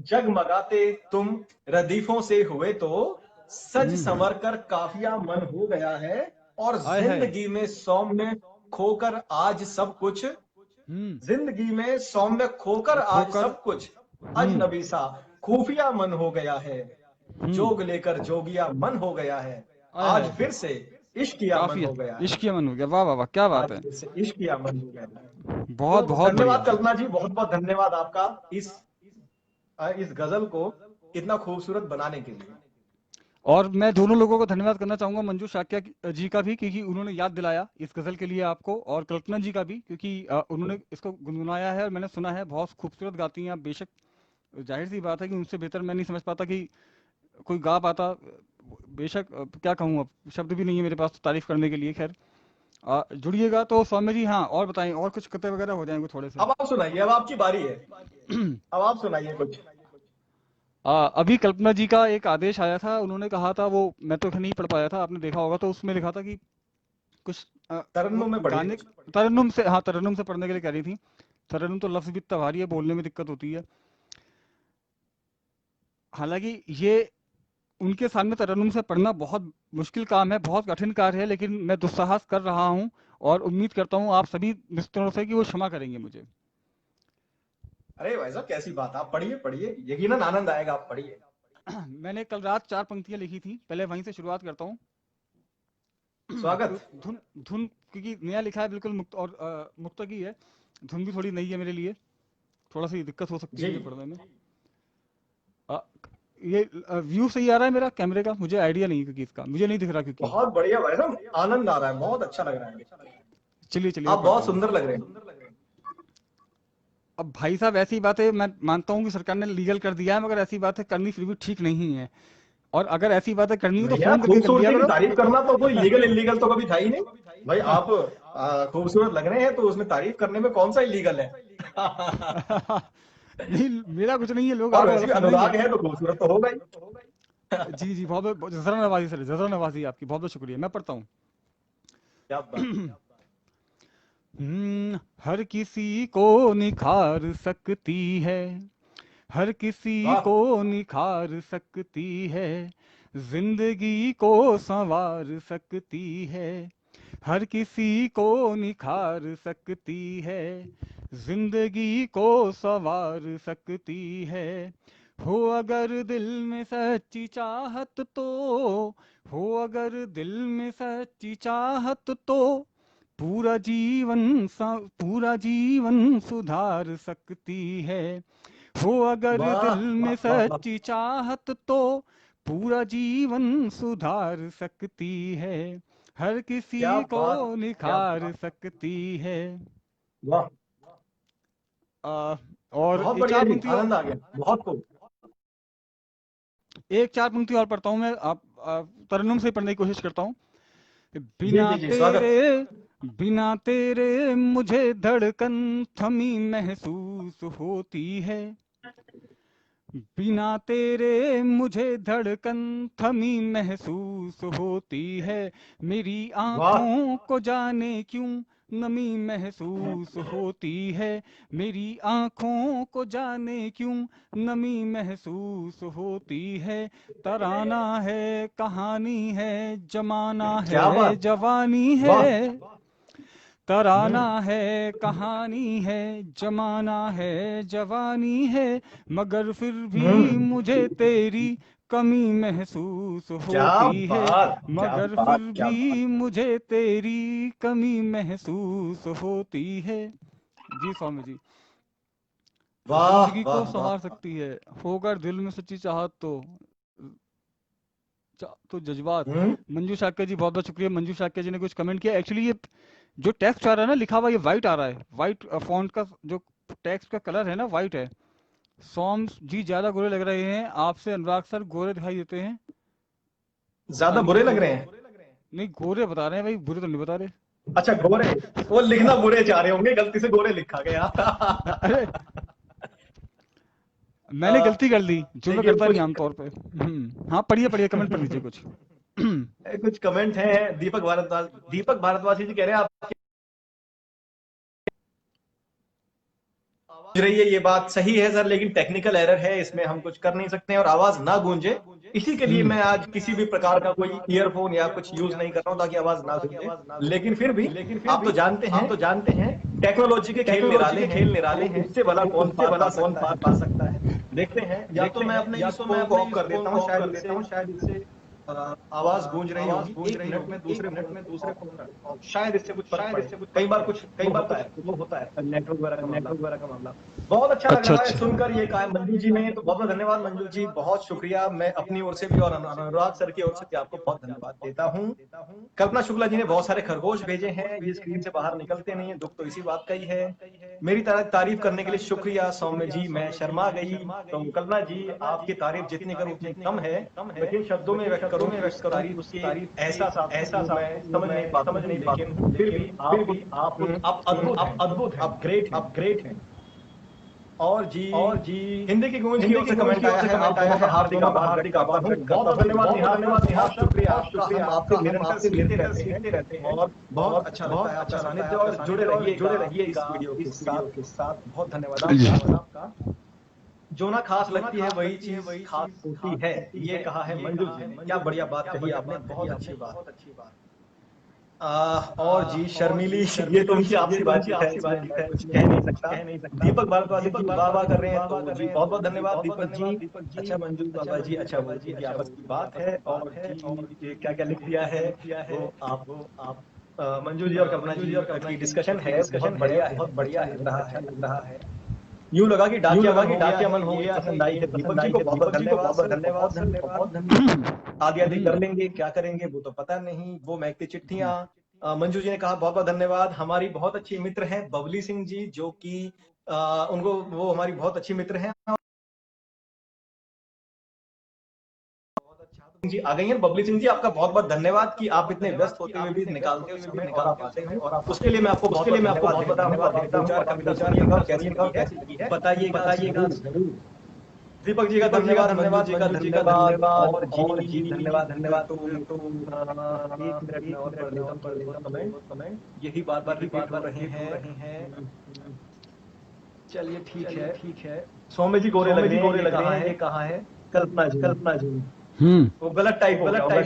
जगमगाते तुम रदीफों से हुए तो सज हम्म। संवर कर काफिया मन हो गया है। और आए है। जिंदगी में सौम्य खोकर आज सब कुछ, जिंदगी में सौम्य खोकर आज खोकर। सब कुछ अजनबी सा खुफिया मन हो गया है। जोग लेकर जोगिया मन हो गया है। आए आज है, फिर से इश्किया मन काफी हो गया है। इश्किया मन हो गया, वाह वाह वाह, क्या बात आज है। फिर से इश्किया मन हो गया है। बहुत तो बहुत बढ़िया। धन्यवाद कल्पना जी, बहुत बहुत धन्यवाद आपका इस गजल को इतना खूबसूरत बनाने के लिए। और मैं दोनों लोगों को धन्यवाद करना चाहूंगा, मंजू शाक्या जी का भी, क्योंकि उन्होंने याद दिलाया इस गजल के लिए आपको, और कल्पना जी का भी, क्योंकि उन्होंने इसको गुनगुनाया है और मैंने सुना है, बहुत खूबसूरत गाती हैं आप। बेशक जाहिर सी बात है कि उनसे बेहतर मैं नहीं समझ पाता कि कोई गा पाता। बेशक क्या कहूँ, अब शब्द भी नहीं है मेरे पास तो तारीफ करने के लिए। खैर जुड़िएगा तो सौम्य जी। हाँ, और बताएं, और कुछ कते वगैरह हो जाएंगे थोड़े से। अब आप सुनाइए, अब आपकी बारी है, अब आप सुनाइए कुछ। अभी कल्पना जी का एक आदेश आया था, उन्होंने कहा था, वो मैं तो नहीं पढ़ पाया था, आपने देखा होगा, तो उसमें लिखा था कि कुछ वो तरन्नुम में पढ़िए गाने, कुछ। तरन्नुम से, हाँ तरन्नुम से पढ़ने के लिए कह रही थी। तरन्नुम तो लफ्ज भी इतना भारी है, बोलने में दिक्कत होती है। हालांकि ये उनके सामने तरन्नुम से पढ़ना बहुत मुश्किल काम है, बहुत कठिन कार्य है, लेकिन मैं दुस्साहस कर रहा हूँ और उम्मीद करता हूँ आप सभी मित्रों से कि वो क्षमा करेंगे मुझे। अरे भाई साहब कैसी बात, आप पढ़िए पढ़िए, यकीनन आनंद आएगा, आप पढ़िए। मैंने कल रात 4 पंक्तियां लिखी थी, पहले वहीं से शुरुआत करता हूँ। तो स्वागत। धुन धुन क्योंकि नया लिखा है बिल्कुल, मुक्त और मुक्त की है, धुन भी थोड़ी नई है मेरे लिए, थोड़ा सी दिक्कत हो सकती है जी मुझे पढ़ने में। अ, ये व्यू सही आ रहा है मेरा कैमरे का, मुझे आइडिया नहीं है क्योंकि इसका मुझे नहीं दिख रहा, क्योंकि बहुत बढ़िया भाई साहब, आनंद आ रहा है, बहुत अच्छा लग रहा है, चलिए चलिए आप मैं पढ़ता बहुत हूँ। सुंदर लग रहे हैं। अब भाई साहब ऐसी बात है, मैं मानता हूँ कि सरकार ने लीगल कर दिया है, मगर ऐसी बात है करनी फिर भी ठीक नहीं है। और अगर ऐसी बातें करनी हो तो भैया फोन करके कर लिया खूबसूरती की करो। तारीफ करना तो कोई लीगल इलीगल तो कभी था ही नहीं। भाई आप खूबसूरत लग रहे हैं तो उसमें तारीफ करने में कौन सा इलीगल है। नहीं, मेरा कुछ नहीं है, लोग और आपको वैसे गलत भी समझेंगे। अनुराग है तो खूबसूरत तो होगा ही। जी जी, बहुत बहुत जजरा नवाजी सर, जजरा नवाजी आपकी, बहुत बहुत शुक्रिया। मैं पढ़ता हूँ। क्या बात। हर किसी को निखार सकती है, हर किसी वाह। को निखार सकती है, जिंदगी को संवार सकती है। हर किसी को निखार सकती है, जिंदगी को संवार सकती है। हो अगर दिल में सच्ची चाहत तो, हो अगर दिल में सच्ची चाहत तो पूरा जीवन सुधार सकती है। हो अगर वाह दिल में वाह वाह वाह, सच्ची चाहत तो पूरा जीवन सुधार सकती है, हर क्या किसी को बात, क्या निखार बात। सकती है। वाह, और बहुत ये बढ़िया चार जी, पंक्ति, आनंद आ गया, बहुत खूब। एक 4 पंक्ति और पढ़ता हूँ मैं, आप तरन्नुम से पढ़ने की कोशिश करता हूँ। जी बिना जी जी, स्वागत। तेरे, बिना तेरे मुझे धड़कन थमी महसूस होती है, बिना तेरे मुझे धड़कन थमी महसूस होती है। मेरी वाह आंखों को जाने क्यों नमी महसूस होती है, मेरी आंखों को जाने क्यों नमी महसूस होती है। तराना है, कहानी है, जमाना है, क्या बात, जवानी है। वाह। तराना हम्म। है, कहानी है, जमाना है, जवानी है, मगर फिर भी हम्म। मुझे तेरी कमी महसूस क्या होती है। बात, क्या मगर बात, फिर क्या बात। भी मुझे तेरी कमी महसूस होती है। जी स्वामी जी। वाह जिंदगी को वाह वाह संवार वाह। सकती है, होकर दिल में सच्ची चाहत तो जज्बात। हम्म। मंजू शाक्य जी, बहुत बहुत शुक्रिया। मंजू शाक्य जी ने कुछ कमेंट किया। एक्चुअली ये जो टेक्स्ट आ रहा है ना लिखा हुआ, ये वाइट आ रहा है। वाइट फॉन्ट का जो टेक्स्ट का कलर है ना, वाइट है। सॉम्स जी ज्यादा गोरे लग रहे हैं आपसे, अनुराग सर गोरे दिखाई देते हैं। ज्यादा थैंक यू बुरे सो लग रहे मच। हैं? नहीं, गोरे बता रहे हैं भाई, बुरे तो नहीं बता रहे। अच्छा, गोरे। वो लिखना बुरे चाह रहे होंगे, गलती से गोरे लिखा गया। अरे, मैंने अ, गलती कर ली, जो मैं देखिए करता नहीं कुछ आमतौर पे। हाँ, पढ़िए पढ़िए, कमेंट पढ़ लीजिए कुछ। कुछ कमेंट हैं। दीपक भारद्वाज जी कह रहे हैं आप गूंज रही है, ये बात सही है सर, लेकिन टेक्निकल एरर है, इसमें हम कुछ कर नहीं सकते हैं, और आवाज ना गूंजे इसी के लिए मैं आज किसी भी प्रकार का कोई ईयरफोन या कुछ यूज नहीं कर रहा हूं ताकि आवाज ना गूंजे। लेकिन फिर भी आप तो जानते हैं टेक्नोलॉजी के खेल निराले हैं, तो इससे भला तो कौन पार पा सकता है। देखते हैं, या तो मैं अपने इस फोन को ऑफ कर देता हूं, शायद इससे आवाज गूंज रही होगी। 1 मिनट में दूसरे फोन को ऑफ करता हूं, शायद इससे कुछ फर्क पड़े। कई बार कुछ वो होता है, नेटवर्क वगैरह का मामला। बहुत अच्छा लग अच्छा रहा है अच्छा। सुनकर ये कहा मंजू जी ने, तो बहुत बहुत धन्यवाद मंजू जी, बहुत शुक्रिया। मैं अपनी ओर से भी और अनुराग सर की ओर से भी आपको बहुत धन्यवाद देता हूँ। कल्पना शुक्ला जी ने बहुत सारे खरगोश भेजे हैं, ये स्क्रीन से बाहर निकलते नहीं है, दुख तो इसी बात का ही है। मेरी तारीफ करने के लिए शुक्रिया सौम्य जी, मैं शर्मा गई। तो कल्पना जी, आपकी तारीफ जितनी करूं उतनी कम है। मैं जिन शब्दों में व्यक्त करूं कि उस तारीफ के एहसास आपको मैं समझ नहीं पाता हूं, लेकिन फिर भी आप अद्भुत हैं, आप ग्रेट हैं। और जी, हिंदी की गूंज की ओर से कमेंट आया है, आप दोनों का हार्दिक आभार व्यक्त करता हूँ। बहुत बहुत धन्यवाद निहार सर, बहुत शुक्रिया आपका। हम आपसे निरंतर सीखते रहते हैं, और बहुत अच्छा लगता है आपका सानिध्य, और जुड़े रहिएगा इस वीडियो के साथ। बहुत धन्यवाद आपका। जो ना खास लगती है वही चीज खास होती है, ये कहा है मंजू जी ने। क्या बढ़िया बात कही आपने, बहुत अच्छी बात। और जी शर्मिली, ये तो उनकी आपसी बातचीत है, इसमें मैं कुछ कह नहीं सकता। दीपक भारद्वाज जी वाह वाह कर रहे हैं, तो जी बहुत बहुत धन्यवाद दीपक जी। अच्छा मंजू बाबा जी, अच्छा वो उनकी आपस की बात है। और जी ये क्या क्या लिख दिया है, वो आप मंजू जी और कल्पना जी की डिस्कशन है, बहुत बढ़िया है, अच्छा लग रहा है। यूं लगा कि डाकिया मन हो गया है, ये पसंद आई है दीपक जी को, बहुत बहुत धन्यवाद सर, बहुत धन्यवाद। आदि आदि कर लेंगे, क्या करेंगे वो तो पता नहीं, वो महकती चिट्ठियां। मंजू जी ने कहा बहुत बहुत धन्यवाद। हमारी बहुत अच्छी मित्र हैं बबली सिंह जी, जो कि उनको वो हमारी बहुत अच्छी मित्र हैं जी। आ गई हैं बबली सिंह जी, आपका बहुत बहुत धन्यवाद कि आप इतने व्यस्त होते हुए भी निकालते हो समय, और आप आते हो, उसके लिए मैं आपको बहुत बहुत धन्यवाद देता हूँ। अपनी दो चार कविता सुनिएगा और कैसी लगी है बताइएगा जरूर। दीपक जी का धन्यवाद, मंजू जी का धन्यवाद, और जी धन्यवाद। तो 1 मिनट में और पढ़ लेता हूँ कमेंट। यही बार बार रिपीट हो रहे हैं। चलिए ठीक है। सौम्य जी गोरे लग रहे हैं, ये कहा है कल्पना जी ने। वो गलत टाइप हो गया होगा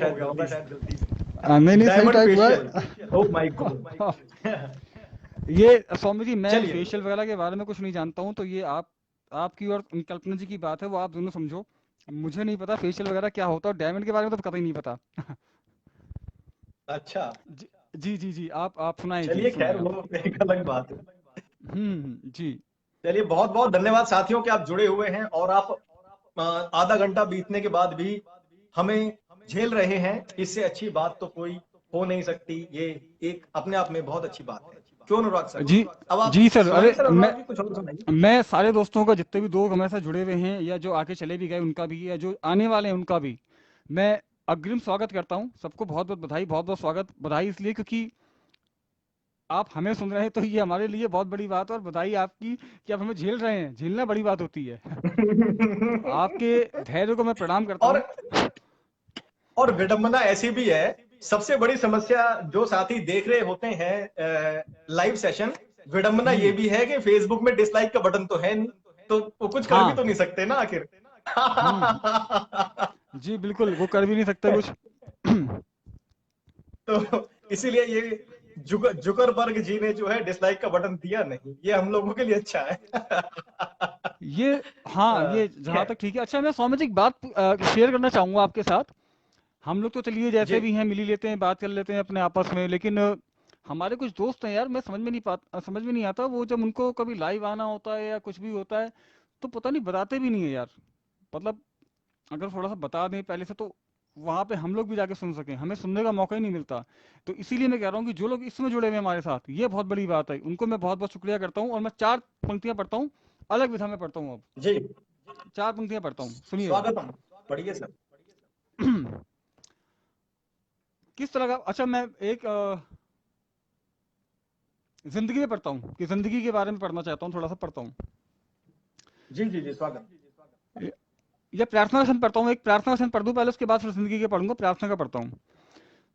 शायद गलती से। नहीं नहीं, सही डायमंड टाइप हुआ फेशियल, है। Oh my God. ये स्वामी जी, मैं चलिए, फेशियल वगैरह के बारे में कुछ नहीं जानता हूँ, तो ये आपकी और कल्पना जी की बात है, वो आप दोनों समझो। मुझे नहीं पता फेशियल वगैरह क्या होता है, और डायमंड के बारे में तो कतई नहीं पता। अच्छा, जी जी जी जी, आप सुनाए जी, चलिए सुनाए खैर आप। वो एक अलग बात है। जी। चलिए बहुत बहुत धन्यवाद साथियों कि आप जुड़े हुए हैं, और आप आधा घंटा बीतने के बाद भी हमें झेल रहे हैं, इससे अच्छी बात तो कोई हो नहीं सकती। ये एक अपने आप में बहुत अच्छी बात है, क्यों अनुराग सर? जी अब आप जी सर, अरे सुनाइए सर, अनुराग जी कुछ और सुनाइए। मैं सारे दोस्तों का, जितने भी दोस्त हमारे साथ जुड़े हुए हैं या जो आके चले भी गए उनका भी, या जो आने वाले हैं उनका भी, मैं अग्रिम स्वागत करता हूँ। सबको बहुत बहुत बधाई, बहुत बहुत स्वागत। बधाई इसलिए क्योंकि आप हमें सुन रहे हैं, तो ये हमारे लिए बहुत बड़ी बात है, और बधाई आपकी कि आप हमें झेल रहे हैं। झेलना बड़ी बात होती है। तो आपके धैर्य को मैं प्रणाम करता और हूँ। और विडंबना ऐसी भी है सबसे बड़ी समस्या जो साथी देख रहे होते हैं लाइव सेशन, विडंबना ये भी है कि फेसबुक में डिसलाइक का बटन तो है नहीं, तो वो कुछ कर भी हाँ। तो नहीं सकते ना आखिर। हम्म। जी बिल्कुल, वो कर भी नहीं सकते कुछ। तो इसीलिए ये जुकरबर्ग जी ने जो है डिसलाइक का बटन दिया नहीं, ये हम लोगों के लिए अच्छा है। ये, हाँ, ये जहां खैर, तक ठीक है। अच्छा, मैं सौम्य जी एक बात शेयर करना चाहूंगा आपके साथ। हम लोग तो चलिए जी जैसे भी हैं मिल ही लेते हैं, बात कर लेते हैं अपने आपस में, लेकिन हमारे कुछ दोस्त हैं यार, मैं समझ में नहीं आता, वो जब उनको कभी लाइव आना होता है या कुछ भी होता है तो पता नहीं बताते भी नहीं है यार। मतलब अगर थोड़ा सा बता दें पहले से तो वहां पे हम लोग भी जाके सुन सकें, हमें सुनने का मौका ही नहीं मिलता। तो इसीलिए मैं कह रहा हूँ कि जो लोग इसमें जुड़े हुए हैं हमारे साथ, ये बहुत बड़ी बात है, उनको मैं बहुत बहुत शुक्रिया करता हूँ। और मैं 4 पंक्तियां पढ़ता हूँ, अलग विधा में पढ़ता हूँ अब। जी, 4 पंक्तियां पढ़ता हूँ, सुनिएगा। स्वागतम, पढ़िए सर। किस तरह का, अच्छा मैं एक जिंदगी में पढ़ता हूँ, कि जिंदगी के बारे में पढ़ना चाहता हूँ, थोड़ा सा पढ़ता हूँ। जी जी जी, स्वागत। या प्रार्थना वचन पढ़ता हूँ, एक प्रार्थना वचन पढ़ दूं पहले, उसके बाद फिर जिंदगी के पढ़ूंगा। प्रार्थना का पढ़ता हूँ।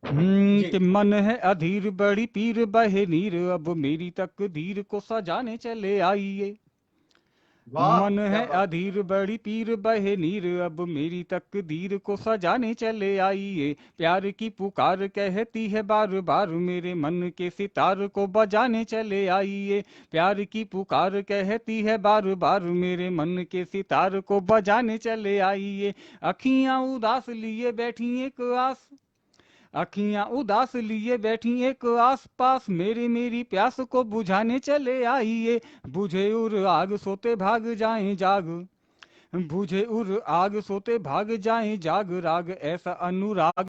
जी, कि मन है अधीर बड़ी पीर बहे नीर, अब मेरी तकदीर को सजाने चले आइए। वाह, मन क्या है बात। अधीर बड़ी पीर बहे नीर, अब मेरी तकदीर को सजाने चले आइए। प्यार की पुकार कहती है बार बार, मेरे मन के सितार को बजाने चले आइए। प्यार की पुकार कहती है बार बार, मेरे मन के सितार को बजाने चले आइए। अखियां उदास लिए बैठी एक आस, अखियां उदास लिए बैठी एक आस पास, मेरी मेरी प्यास को बुझाने चले आइए। बुझे उर आग सोते भाग जाएं जाग, बुझे उर आग सोते भाग जाएं जाग, राग ऐसा अनुराग,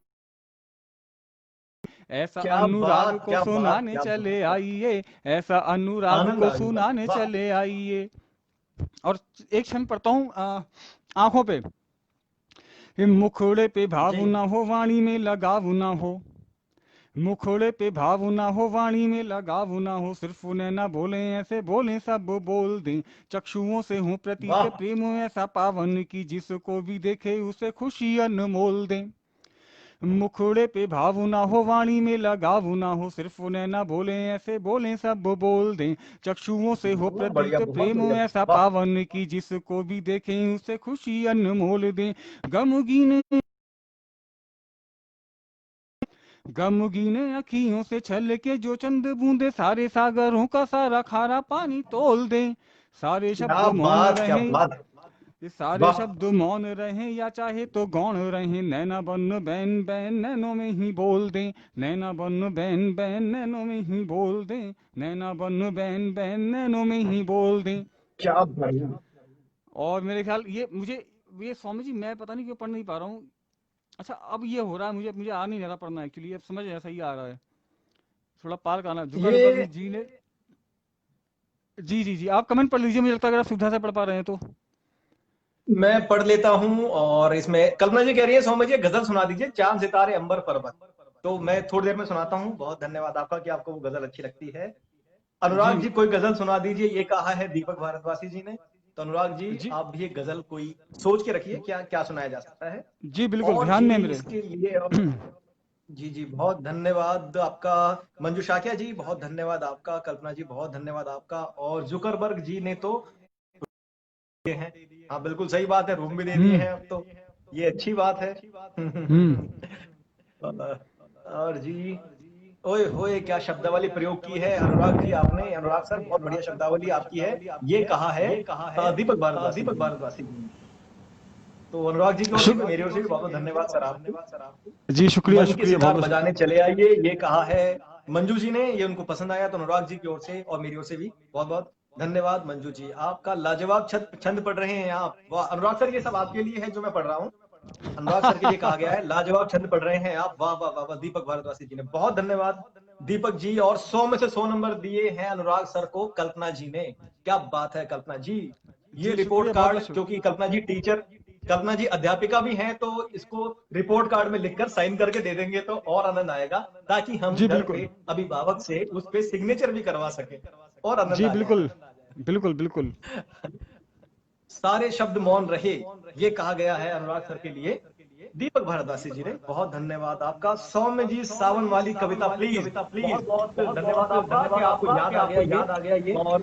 ऐसा क्या अनुराग बात, को क्या बात, सुनाने क्या चले बात। आइए, ऐसा अनुराग आनंद को आ गया, सुनाने वाह। चले आइए। और एक क्षण पढ़ता हूँ आंखों पे। मुखड़े पे भाव जी, ना हो, वाणी में लगाव ना हो, मुखड़े पे भाव ना हो, वाणी में लगाव ना हो, सिर्फ उन्हें ना बोले ऐसे बोले सब बोल दें। चक्षुओं से हो प्रतीत वाह। प्रेम ऐसा पावन, की जिसको भी देखे उसे खुशी अनमोल दें। मुखड़े पे भाव ना हो, वाणी में लगाव ना हो, सिर्फ उन्हें ना बोले ऐसे बोले सब बोल दें। चक्षुओं से हो बहुत बढ़िया, प्रतीत बहुत प्रेम बढ़िया। ऐसा वाह। पावन, की जिसको भी देखें उसे खुशी अनमोल दें। गमगीन गमगीन अखियों से छल के जो चंद बूंदे, सारे सागरों का सारा खारा पानी तोल दें। सारे शब्द क्या मौन बात, क्या रहे, बात। ये सारे वाह। शब्द मौन रहे या चाहे तो गौण रहे, नैना बन बैन बैन नैनों में ही बोल दें। नैना बन बैन बैन नैनों में ही बोल दें, नैना बन बैन बैन नैनों में ही बोल दें। क्या बढ़िया। और मेरे ख्याल ये स्वामी जी मैं पता नहीं क्यों पढ़ नहीं पा रहा हूँ। अच्छा अब ये हो रहा है, मुझे मुझे आ नहीं रहा पढ़ना एक्चुअली, अब समझ ऐसा ही आ रहा है, थोड़ा पार का आना। जुकरबर्ग ये जी ने, जी जी जी, आप कमेंट पढ़ लीजिए, मुझे लगता है अगर आप सुविधा से पढ़ पा रहे हैं तो। मैं पढ़ लेता हूँ, और इसमें कल्पना जी कह रही है सौम्य जी गजल सुना दीजिए, चांद सितारे अंबर पर्वत। तो मैं थोड़ी देर में सुनाता हूँ। बहुत धन्यवाद आपका कि आपको वो गजल अच्छी लगती है। जी अनुराग जी कोई गजल सुना दीजिए, ये कहा है दीपक भारद्वासी जी ने। तो अनुराग जी जी आप भी एक गजल कोई सोच के रखिए, क्या क्या सुनाया जा सकता है। जी बिल्कुल, और ध्यान जी में है मेरे। इसके लिए जी जी, बहुत धन्यवाद आपका। मंजू शाकिया जी बहुत धन्यवाद आपका, कल्पना जी बहुत धन्यवाद आपका, और जुकरबर्ग जी ने तो दिए हैं। हाँ बिल्कुल सही बात है, रूम भी दे दिए हम्म। हैं अब तो, ये अच्छी बात है। हम्म। और जी, ओए होए क्या शब्दावली प्रयोग की है अनुराग जी आपने, अनुराग सर बहुत बढ़िया शब्दावली आपकी है। ये कहा है दीपक भारद्वासी जी ने। तो अनुराग जी की ओर से भी, मेरी ओर से भी बहुत बहुत धन्यवाद सर आपको। जी शुक्रिया मन की शुक्रिया, बहुत सितार बहुत बजाने चले आइए, ये कहा है मंजू जी ने, ये उनको पसंद आया। तो अनुराग जी की ओर से और मेरी ओर से भी बहुत बहुत धन्यवाद। मंजू जी आपका लाजवाब छंद पढ़ रहे हैं आप, वाह। अनुराग सर ये सब आपके लिए है जो मैं पढ़ रहा हूँ, अनुराग सर के लिए कहा गया है। लाजवाब छंद पढ़ रहे हैं आप, वाह वाह वाह वाह। दीपक भारद्वासी जी ने, बहुत धन्यवाद दीपक जी। और 100 में से 100 नंबर दिए हैं अनुराग सर को कल्पना जी ने, क्या बात है कल्पना जी। ये जी रिपोर्ट शुक्रिया, बहुत कार्ड, बहुत शुक्रिया। क्योंकि कल्पना जी टीचर, कल्पना जी अध्यापिका भी हैं, तो इसको रिपोर्ट कार्ड में लिखकर साइन करके दे देंगे तो और आनंद आएगा, ताकि हम जी घर बिल्कुल। पे अभिभावक से उस पे सिग्नेचर भी करवा सके, और आनंद जी आ बिल्कुल जाएगा। बिल्कुल बिल्कुल। सारे शब्द मौन रहे, ये कहा गया है अनुराग सर के लिए। दीपक भारद्वाज जी ने, बहुत धन्यवाद आपका। सौम्य जी सावन वाली कविता प्लीज, बहुत बहुत धन्यवाद आपका कि आपको याद आ गया ये। और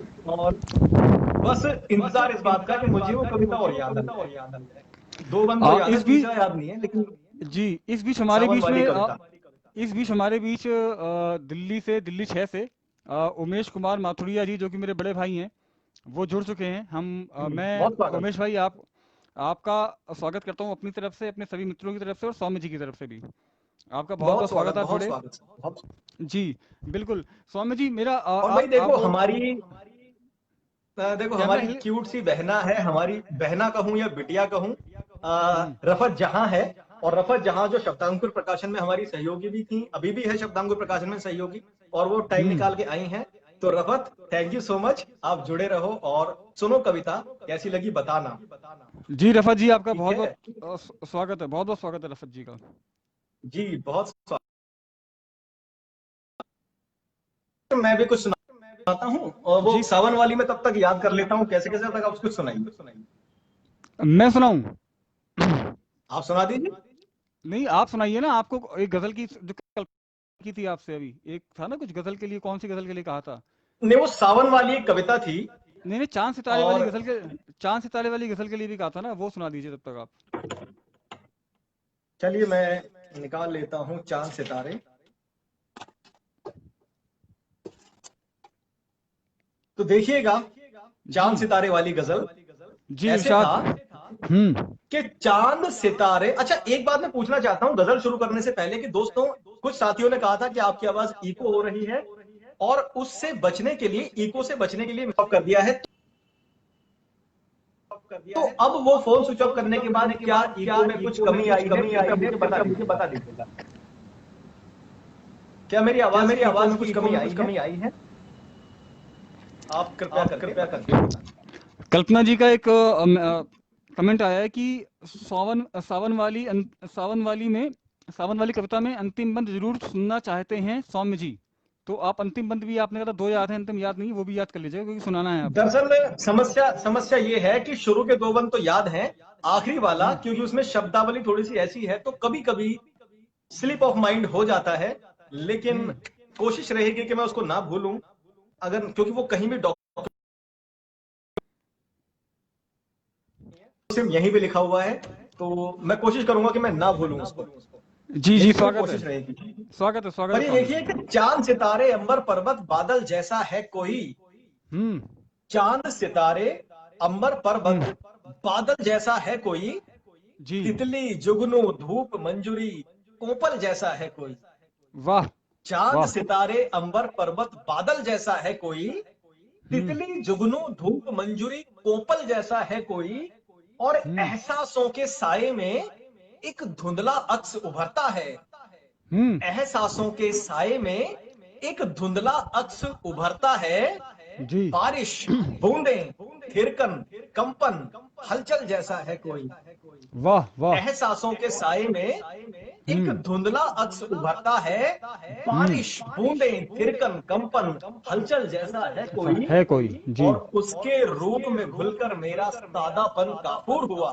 बस इंतजार इस बात का कि मुझे वो कविता और याद आ जाए। दो बंद तो याद है, इस बीच तीसरा याद नहीं है, लेकिन जी इस बीच हमारे सावन बीच वाली में कविता। इस बीच हमारे बीच दिल्ली 6 से उमेश कुमार माथुरिया जी, जो कि मेरे बड़े भाई हैं, वो जुड़ चुके हैं। मैं बहुत स्वागत। उमेश भाई आपका स्वागत करता हूं अपनी तरफ से, अपने सभी मित्रों की तरफ से और सौम्य जी की तरफ से भी आपका बहुत बहुत स्वागत। आप बहुत जुड़े स्वागत। जी बिल्कुल। सौम्य जी मेरा और भाई देखो कैमरा हमारी हिल क्यूट सी बहना है, हमारी बहना कहूं या बिटिया कहूं, हम्म, रफत जहां है। और रफत जहां जो शब्दांकुर प्रकाशन में हमारी सहयोगी भी थी, अभी भी है शब्दांकुर प्रकाशन में सहयोगी, और वो टाइम निकाल के आई हैं। तो Rafat, thank you so much, आप जुड़े रहो और सुनो कविता, कैसी लगी बताना। जी रफत जी आपका ठीक बहुत है बहुत स्वागत है, बहुत बहुत स्वागत है रफत जी का। जी, बहुत स्वागत। मैं भी कुछ सुनाता हूँ, और वो जी सावन वाली में तब तक याद कर लेता हूँ कैसे कैसे तक आप कुछ सुनाइए। मैं सुनाऊं? आप सुना दीजिए। नहीं आप सुनाइए ना। आपको एक गजल की जो कल की थी आपसे, अभी एक था ना कुछ गजल के लिए, कौन सी गजल के लिए कहा था? नहीं, वो सावन वाली एक कविता थी। नहीं नहीं, और चांद सितारे वाली गजल के लिए भी कहा था ना, वो सुना दीजिए तब तक आप। चलिए मैं निकाल लेता हूँ चांद सितारे। तो देखिएगा, जी चांद सितारे वाली गजल जी ऐसे इरशाद। था हम्म कि चांद सितारे। अच्छा, एक बात मैं पूछना चाहता हूँ गजल शुरू करने से पहले, कि दोस्तों कुछ साथियों ने कहा था कि आपकी आवाज इको हो रही है, और उससे बचने के लिए, इको से बचने के लिए ऑफ कर दिया है। तो अब वो फोन स्विच ऑफ करने के बाद क्या इको में कुछ कमी आई है, कृपया मुझे बता दीजिएगा। क्या मेरी आवाज में कुछ कमी आई है? आप कृपया करके कल्पना जी का एक कमेंट आया है कि सावन वाली कविता में अंतिम बंद जरूर सुनना चाहते हैं सौम्य जी। तो आप अंतिम बंद भी, आपने कहा था 2 याद है, अंतिम याद नहीं, वो भी याद कर लीजिएगा क्योंकि सुनाना है आपको। दरअसल समस्या ये है कि शुरू के दो बंद तो याद हैं, आखिरी वाला क्योंकि उसमें शब्दावली थोड़ी सी ऐसी है तो कभी कभी स्लिप ऑफ माइंड हो जाता है। लेकिन कोशिश रहेगी कि मैं उसको ना भूलूं, अगर क्योंकि वो कहीं भी डॉक्यूमेंट यहीं भी लिखा हुआ है, तो मैं कोशिश करूंगा कि मैं ना भूलूं उसको। जी यही जी मेरी स्वागत कोशिश है, रहेगी। स्वागत है, स्वागत पर है ये स्वामी देखिए जी। कि चांद सितारे अंबर पर्वत बादल जैसा है कोई। हम्म चांद सितारे अंबर पर्वत बादल जैसा है कोई, जी तितली जुगनू धूप मंजूरी कोपल जैसा है कोई। वाह चांद वाह। सितारे अंबर पर्वत बादल जैसा है कोई, हम्म तितली जुगनू धूप मंजूरी कोपल जैसा है कोई। और हम्म एहसासों के साये में एक धुंधला अक्स उभरता है। हम्म एहसासों के साये में एक धुंधला अक्स उभरता है। जी बारिश, बूंदें, थिरकन, कंपन, हलचल जैसा है कोई। वाह वाह। एहसासों के साये में एक हम्म धुंधला अक्स उभरता है। हम्म बारिश, बूंदें, थिरकन, कंपन, हलचल जैसा है ऐसा कोई। है कोई जी। और उसके रूप में घुलकर मेरा सादापन काफूर हुआ।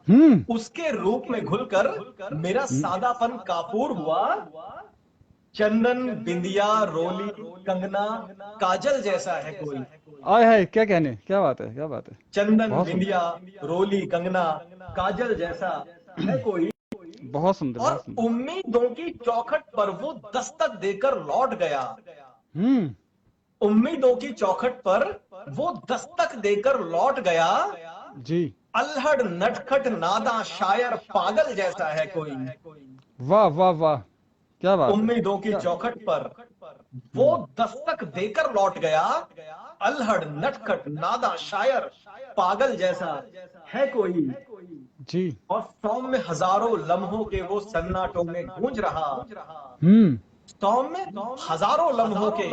हम्म उसके रूप में घुलकर मेरा सादापन काफूर हुआ। चंदन, बिंदिया, रोली, कंगना, काजल जैसा है कोई। आय हाय, क्या कहने, क्या बात है, क्या बात है। चंदन, बहुत बिंदिया, रोली, कंगना, काजल जैसा है कोई। बहुत सुंदर, और बहुत सुंदर। उम्मीदों की चौखट पर वो दस्तक देकर लौट गया। हम्म उम्मीदों की चौखट पर वो दस्तक देकर लौट गया। जी अल्हड़ नटखट नादा शायर पागल जैसा है कोई। वाह वाह वाह, क्या बात है, उम्मीदों की क्या। चौखट पर वो हम्म दस्तक देकर लौट गया। अल्हड़ नटखट नादा शायर पागल जैसा है कोई। जी और सौम्य हजारों लम्हों के वो सन्नाटों में गूंज रहा। हम्म सौम्य हजारों लम्हों के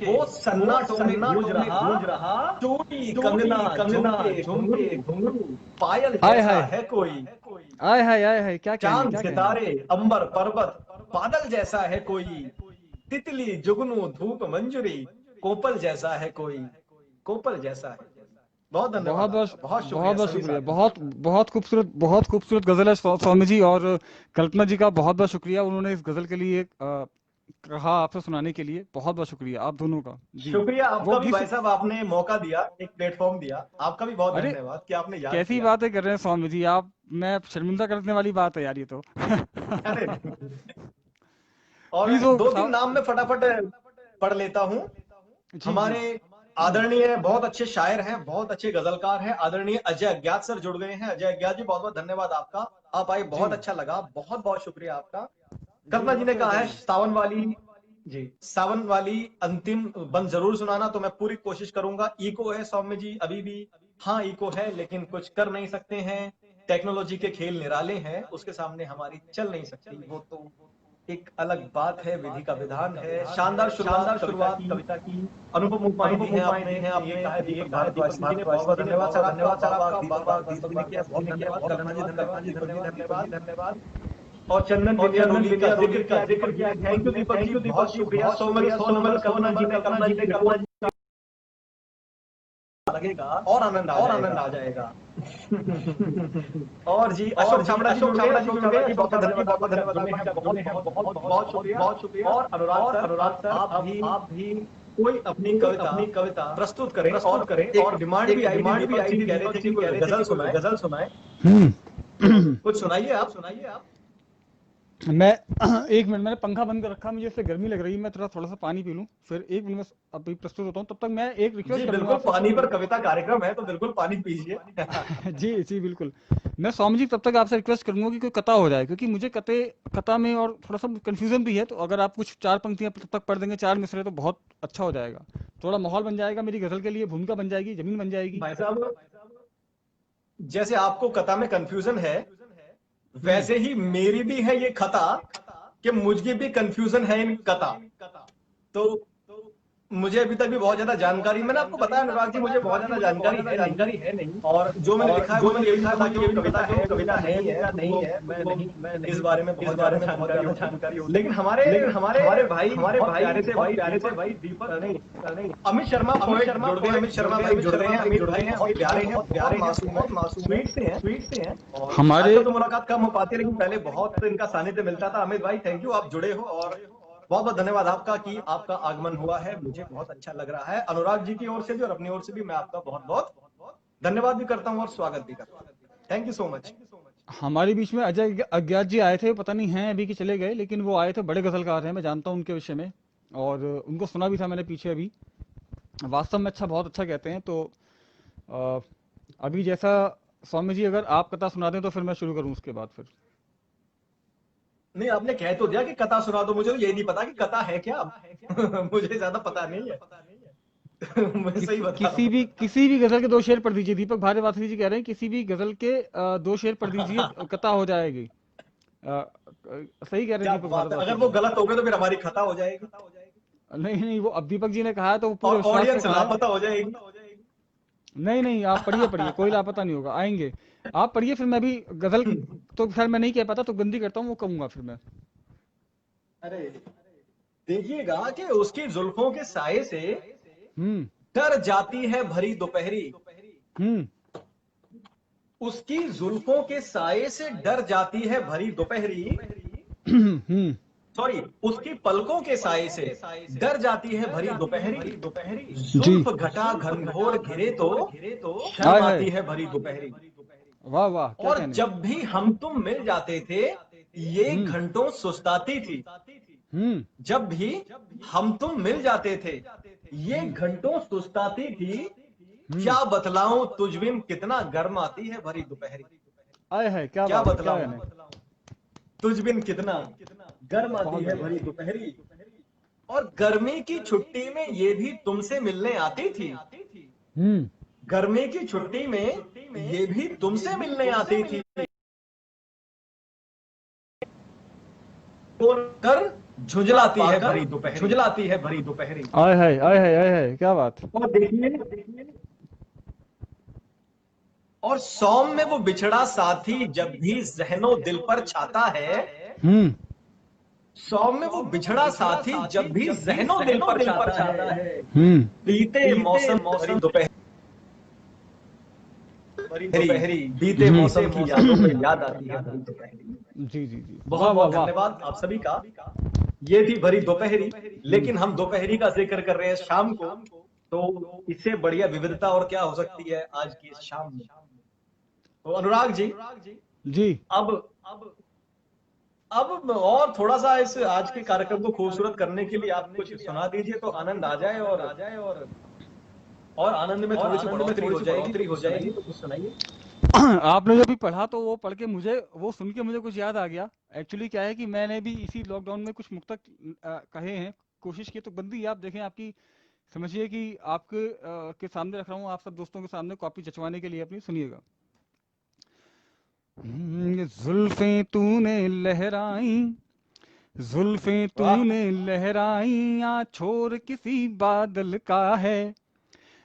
वो सन्नाटों में गूंज रहा। चूड़ी, कंगना, झुमके, घुंघरू, पायल आय जैसा हाय, है कोई। आय हाय, आय हाय, क्या कहने, चांद, क्या कहने। सितारे, अंबर, पर्वत, बादल जैसा है कोई। तितली, जुगनू, धूप, मंजूरी, कोपल जैसा है कोई। कोपल जैसा है। बहुत धन्यवाद बहुत आपका, बहुत बहुत बहुत शुक्रिया सभी शुक्रिया। साथियों का। बहुत खूबसूरत गजल है स्वामी जी। और कल्पना जी का बहुत बहुत शुक्रिया, उन्होंने इस गजल के लिए कहा आपसे सुनाने के लिए। बहुत बहुत शुक्रिया आप दोनों का जी। शुक्रिया वो आपका भी गीत भाई साहब, आपने मौका दिया, एक प्लेटफॉर्म दिया, आपका भी बहुत अरे धन्यवाद कि आपने याद कैसी किया। बातें कर रहे हैं स्वामी जी आप, मैं शर्मिंदा करने वाली बात है यार ये तो। अरे और प्लीज वो दो तीन नाम मैं फटाफट पढ़ लेता हूँ। जी जी। हमारे आदरणीय बहुत अच्छे शायर हैं, बहुत अच्छे गजलकार हैं, आदरणीय अजय अज्ञात सर जुड़ गए हैं। अजय अज्ञात जी बहुत बहुत धन्यवाद आपका, आप आए, जी बहुत अच्छा लगा, बहुत बहुत शुक्रिया आपका। जी कल्पना जी ने नमस्ते कहा अजय है जी। सावन वाली, जी सावन वाली अंतिम बंद जरूर सुनाना, तो मैं पूरी कोशिश करूंगा। इको है सौम्य जी अभी भी, हाँ इको है, लेकिन कुछ कर नहीं सकते हैं, टेक्नोलॉजी के खेल निराले हैं, उसके सामने हमारी चल नहीं सकती, वो तो एक अलग बात है, विधि का विधान है। शानदार शुरुआत कविता की अनुपम उपमाएं दी हैं आपने, ये कहा है दीपक भारद्वाज जी ने, बहुत बहुत धन्यवाद सर आपका, दीपक भारद्वाज जी ने किया, बहुत धन्यवाद कल्पना जी, धन्यवाद दीपक जी, धन्यवाद। और चंदन बिलिया रोली का जिक्र किया दीपक जी ने, थैंक यू दीपक जी, बहुत शुक्रिया। 100 नंबर कल्पना जी ने रिपोर्ट लगेगा और आनंद आ जाएगा। और जी अशोक छाबड़ा जी जुड़ गए, बहुत बहुत धन्यवाद, जुड़े हैं, बहुत शुक्रिया। और अनुराग सर, आप भी कोई अपनी कविता प्रस्तुत करें, और एक डिमांड भी आई थी, दीपक जी कह रहे थे कि कोई गजल सुनाए, कुछ सुनाइए आप। मैं एक मिनट, मैंने पंखा बंद कर रखा, मुझे इससे गर्मी लग रही है, मैं थोड़ा सा पानी पी लूं, फिर एक मिनट में अभी प्रस्तुत होता हूँ। तब तक मैं एक रिक्वेस्ट जी कर लूंगा बिल्कुल, आपसे पानी स्वामी पर कविता कार्यक्रम है तो बिल्कुल पानी पीजिए। जी। जी जी बिल्कुल। मैं स्वामी जी तब तक आपसे रिक्वेस्ट करूंगा कि कोई कथा हो जाए, क्योंकि मुझे कथा में और थोड़ा सा कंफ्यूजन भी है, तो अगर आप कुछ चार पंक्तियां तब तक पढ़ देंगे, चार मिसरे, तो बहुत अच्छा हो जाएगा। थोड़ा माहौल बन जाएगा मेरी गजल के लिए, भूमिका बन जाएगी, जमीन बन जाएगी। भाई साहब, जैसे आपको कथा में कंफ्यूजन है, हम्म। वैसे ही मेरी भी है ये खता कि मुझे भी कंफ्यूजन है इन कथा। तो मुझे अभी तक भी बहुत ज्यादा जानकारी, मैंने आपको बताया अनुराग जी, मुझे बहुत ज्यादा जानकारी है नहीं, और जो मैंने लिखा है वो मैंने लिखा था कि वो कविता है या नहीं है, मैं नहीं इस बारे में बहुत ज्यादा जानकारी होती। लेकिन हमारे भाई बहुत प्यारे से भाई दीपक, नहीं अमित शर्मा पोएट जुड़ गए, अमित शर्मा भाई जुड़ गए हैं। अमित भाई बहुत प्यारे हैं, बहुत मासूम है, स्वीट से हैं। और हमारे आजकल तो मुलाकात कम हो पाती है, लेकिन पहले बहुत इनका सानिध्य मिलता था। अमित भाई थैंक यू, आप जुड़े हो, और बहुत बहुत धन्यवाद आपका कि आपका आगमन हुआ है, मुझे बहुत अच्छा लग रहा है। अनुराग जी की ओर से भी और अपनी ओर से भी मैं आपका बहुत बहुत धन्यवाद भी करता हूं और स्वागत भी करता हूं। Thank you so much. हमारे बीच में अजय अज्ञात जी आए थे, पता नहीं हैं अभी कि चले गए, लेकिन वो आए थे, बड़े गजलकार हैं, मैं जानता हूँ उनके विषय में, और उनको सुना भी था मैंने पीछे अभी। वास्तव में अच्छा, बहुत अच्छा कहते हैं। तो अ, अभी जैसा स्वामी जी, अगर आप कथा सुना दें तो फिर मैं शुरू करूं उसके बाद फिर। नहीं, आपने कह तो दिया कि कथा सुना दो, मुझे तो ये नहीं पता कि कथा है क्या। मुझे ज्यादा पता नहीं है। मैं सही बता रहा हूँ। किसी भी गजल के दो शेर पढ़ दीजिए, दीपक भारद्वाज जी कह रहे हैं किसी भी गजल के दो शेर पढ़ दीजिए, कथा हो जाएगी। सही कह रहे क्या हैं दीपक बात है, भारद्वाज अगर वो जी। गलत हो गए तो फिर हमारी खता हो जाएगी नहीं नहीं, वो अब दीपक जी ने कहा है तो वो और पूरे विश्वास से ऑडियंस कहा है। लापता हो जाएगी। नहीं नहीं, आप पढ़िए पढ़िए, कोई लापता नहीं होगा, आएंगे। आप पढ़िए, फिर मैं भी गजल, तो खैर मैं नहीं कह पाता, तो गंदी करता हूँ, वो कहूंगा फिर मैं। अरे देखिएगा कि उसकी जुल्फों के साए से हम्म डर जाती है भरी दोपहरी, हम्म उसकी जुल्फों के साए से डर जाती है भरी दोपहरी, हम्म सॉरी, उसकी पलकों के साए से डर जाती है भरी दोपहरी, जी। जुल्फ घटा घनघोर घिरे तो शर्म हाय हाय, आती है भरी दोपहरी। वाह वाह, क्या और कहने। जब भी हम तुम मिल जाते थे ये हम्म घंटों सुस्ताती थी, हम्म जब भी हम तुम मिल जाते थे ये हम्म घंटों सुस्ताती थी, हम्म क्या बतलाऊं तुझ बिन कितना गर्म आती है भरी दोपहरी। आय है, क्या क्या बात है, क्या बतलाऊं कहने। तुझ बिन कितना गर्म आती बहुत है बढ़िया। भरी दोपहरी, और गर्मी की छुट्टी में ये भी तुमसे मिलने आती थी, हम्म गर्मी की छुट्टी में ये भी तुमसे मिलने आती थी, कर झुंझलाती है भरी दोपहरी। आय है, आय है, आय है, क्या बात। और देखिए, और सौम में वो बिछड़ा साथी जब भी जहनो दिल पर छाता है, हम्म सौम में वो बिछड़ा साथी जब भी जहनो दिल पर छाता है, हम्म बीते मौसम भरी दोपहर, दोपहरी बीते मौसम की यादों में याद आती है भरी दोपहरी। जी जी जी, वाह बहुत वाह बहुत वाह। धन्यवाद आप सभी का। ये थी भरी दोपहरी, लेकिन हम दोपहरी का जिक्र कर रहे हैं शाम को, तो इससे बढ़िया विविधता और क्या हो सकती है आज की इस शाम में। तो अनुराग जी, जी अब और थोड़ा सा इस आज के कार्यक्रम को खूबसूरत करने के लिए आप कुछ सुना दीजिए तो आनंद आ जाए, और आनंद में थोड़ी सी बढ़ोतरी हो जाएगी, तो कुछ सुनाइए। आपने जब भी पढ़ा तो वो पढ़ के मुझे, वो सुन के मुझे कुछ याद आ गया। एक्चुअली क्या है कि मैंने भी इसी लॉकडाउन में कुछ मुक्तक कहे हैं, कोशिश की, तो बंदी आप देखें, आपकी समझिए कि आपके के सामने रख रहा हूँ, आप सब दोस्तों के सामने कॉपी जचवाने के लिए अपनी, सुनिएगा। जुल्फें तूने लहराई, जुल्फें तूने लहराई, या छोर किसी बादल का है।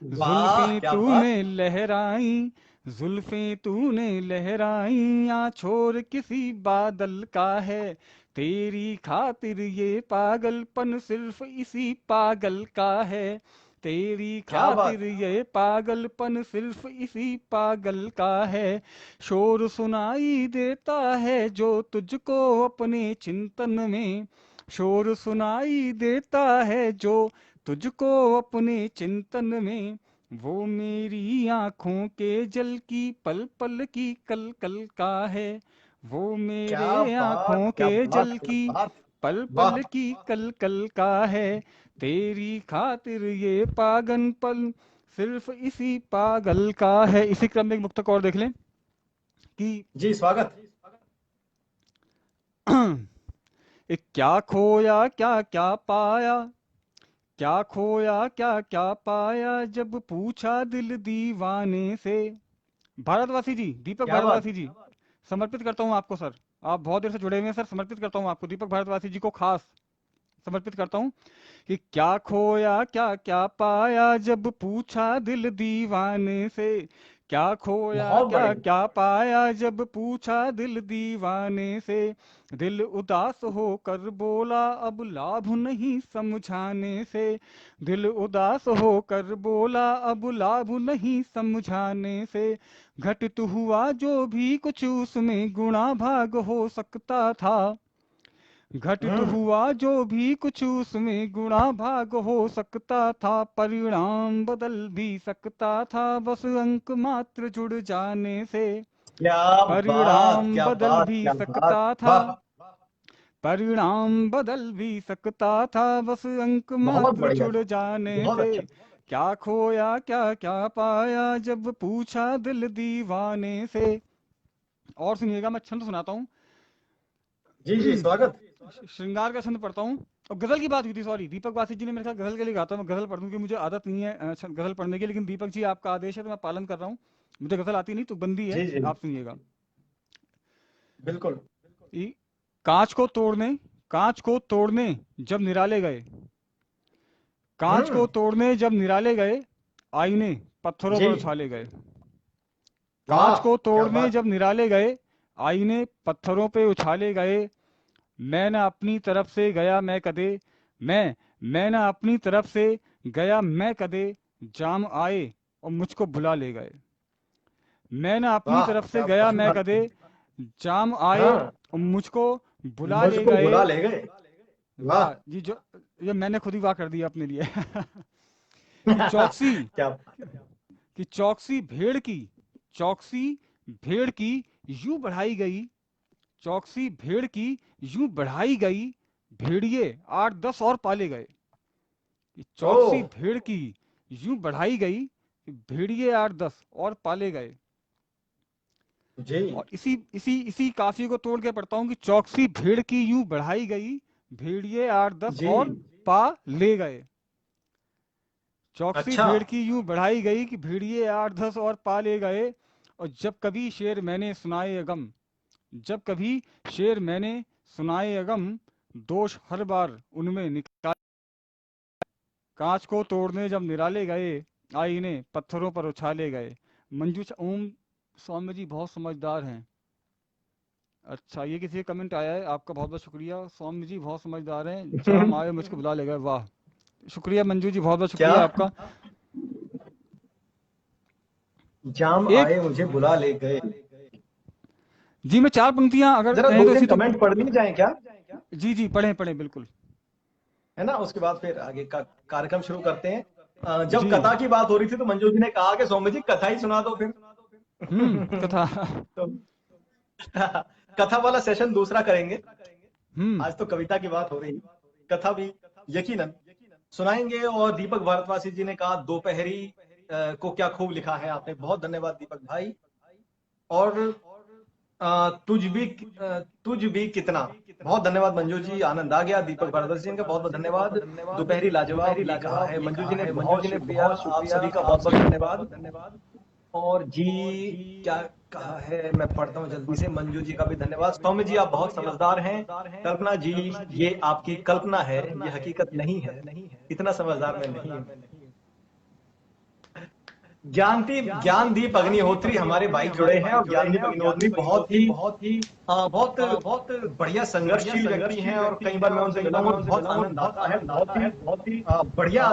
वाह जुल्फें क्या बात। तूने लहराई, जुल्फें तूने लहराई, या छोर किसी बादल का है। तेरी खातिर ये पागलपन सिर्फ इसी पागल का है। तेरी क्या खातिर बात। ये पागलपन सिर्फ इसी पागल का है। शोर सुनाई देता है जो तुझको अपने चिंतन में, शोर सुनाई देता है जो तुझको अपने चिंतन में। वो मेरी आंखों के जल की पल पल की कल कल का है। वो मेरे आंखों क्या के बात, जल क्या की बात। पल वाह। पल की कल कल का है। तेरी खातिर ये पागन पल सिर्फ इसी पागल का है। इसी क्रम में एक मुक्तक और देख लें कि जी स्वागत। एक क्या खोया क्या क्या पाया, क्या खोया क्या क्या पाया, जब पूछा दिल दीवाने से। भारतवासी जी, दीपक क्या बात। भारतवासी जी, समर्पित करता हूं आपको सर, आप बहुत देर से जुड़े हुए हैं सर, समर्पित करता हूं आपको, दीपक भारतवासी जी को खास समर्पित करता हूं कि क्या खोया क्या क्या पाया, जब पूछा दिल दीवाने से। क्या खोया बहुत क्या बढ़िया। क्या पाया, जब पूछा दिल दीवाने से। दिल उदास होकर बोला अब लाभ नहीं समझाने से। दिल उदास होकर बोला अब लाभ नहीं समझाने से। घटित हुआ जो भी कुछ उसमें गुणा भाग हो सकता था। घटित हुआ जो भी कुछ उसमें गुणा भाग हो सकता था। परिणाम बदल भी सकता था बस अंक मात्र जुड़ जाने से। क्या बात, परिणाम क्या बदल बात, भी क्या बात। सकता था। वाह। परिणाम बदल भी सकता था बस अंक बहुत मात्र बढ़िया, जुड़ जाने बहुत से। अच्छा। क्या खोया क्या क्या पाया, जब पूछा दिल दीवाने से। और सुनिएगा, मैं छंद सुनाता हूँ। जी जी स्वागत। श्रृंगार का छंद पढ़ता हूँ। और गजल की बात हुई थी, सॉरी, दीपक वासी जी ने मेरे ख्याल गजल के लिए कहा था, मैं गजल पढ़ दूं कि मुझे आदत नहीं है गजल पढ़ने की, लेकिन दीपक जी आपका आदेश है तो मैं पालन कर रहा हूँ। मुझे गजल आती नहीं तो बंदी है, जी जी आप सुनिएगा। बिल्कुल। ई- कांच को तोड़ने, कांच को तोड़ने जब निराले गए, कांच को तोड़ने जब निराले गए, आईने पत्थरों जी। पर उछाले गए। वाह कांच को क्या तोड़ने बात। जब निराले गए, आईने पत्थरों पे उछाले गए। मैं न अपनी तरफ से गया मैं कदे, मैं न अपनी तरफ से गया मैं कदे, जाम आए और मुझको भुला ले गए। मैं न अपनी वाह तरफ से क्या गया मैं बात। कदे, जाम आए हाँ, और मुझको भुला ले मुझको गए। बुला ले गए। वाह। वाह जी, जो ये मैंने खुद ही वाह कर दिया अपने लिए कि चौकसी, क्या। कि चौकसी भेड़ की, चौकसी भेड़ की यूं बढ़ाई गई, चौकसी भेड़ की यूं बढ़ाई गई, भेड़िए 8-10 और पाले गए। कि ओ। चौकसी भेड़ की यूं बढ़ाई गई कि भेड़िए 8-10 और पाले गए। जी और इसी इसी इसी काफी को तोड़ के पढ़ता हूं कि चौकसी भेड़ की यूं बढ़ाई गई, भेड़िए 8-10 जी। और पा ले गए। चौकसी अच्छा। भेड़ की यूं बढ़ाई गई कि भेड़िए 8-10 और पा ले गए। और जब कभी शेर मैंने सुनाए अगम, जब कभी शेर मैंने सुनाए अगम, दोष हर बार उनमें निकाल। कांच को तोड़ने जब निराले गए, आईने पत्थरों पर उछाले गए। ओम स्वामी जी बहुत समझदार हैं। अच्छा, ये किसी का कमेंट आया है, आपका बहुत बहुत शुक्रिया। स्वामी जी बहुत समझदार हैं, जाम आए मुझको बुला ले गए, वाह, शुक्रिया मंजू जी, बहुत बहुत क्या। शुक्रिया आपका। जाम एक आए मुझे बुला ले गए। जी, मैं 4 पंक्तियां अगर जरा कहें दो तो तीन इसी तो कमेंट पढ़ लिए जाए क्या, जी, जी, पढ़ें, पढ़ें बिल्कुल। है ना, उसके बाद फिर आगे का कार्यक्रम शुरू करते हैं। जब जी। कथा की बात हो रही थी तो मंजू जी ने कहा कि सौम्य जी कथा ही सुना दो फिर। कथा। तो कथा वाला सेशन दूसरा करेंगे। हुँ, आज तो कविता की बात हो रही, कथा भी यकीनन सुनाएंगे। और दीपक भारद्वाज जी ने कहा दोपहरी को क्या खूब लिखा है आपने, बहुत धन्यवाद दीपक भाई। और तुझ भी कितना, बहुत धन्यवाद मंजू जी, आनंद आ गया। दीपक भारद्वाज जी का बहुत बहुत धन्यवाद। दोपहरी लाजवाब ये कहा है मंजू जी ने, बहुत शुक्रिया, आप सभी का बहुत बहुत धन्यवाद। और जी क्या कहा है, मैं पढ़ता हूँ जल्दी से। मंजू जी का भी धन्यवाद। सौम्य जी आप बहुत समझदार हैं। कल्पना जी ये आपकी कल्पना है, ये हकीकत नहीं है, इतना समझदार मैं नहीं हूँ। ज्ञानदीप अग्निहोत्री हमारे भाई जुड़े हैं। और ज्ञानदीप अग्निहोत्री बहुत बढ़िया संघर्षशील व्यक्ति हैं। और कई बार मैं उनसे मिला हूँ, बहुत आनंद आता है, बहुत ही बढ़िया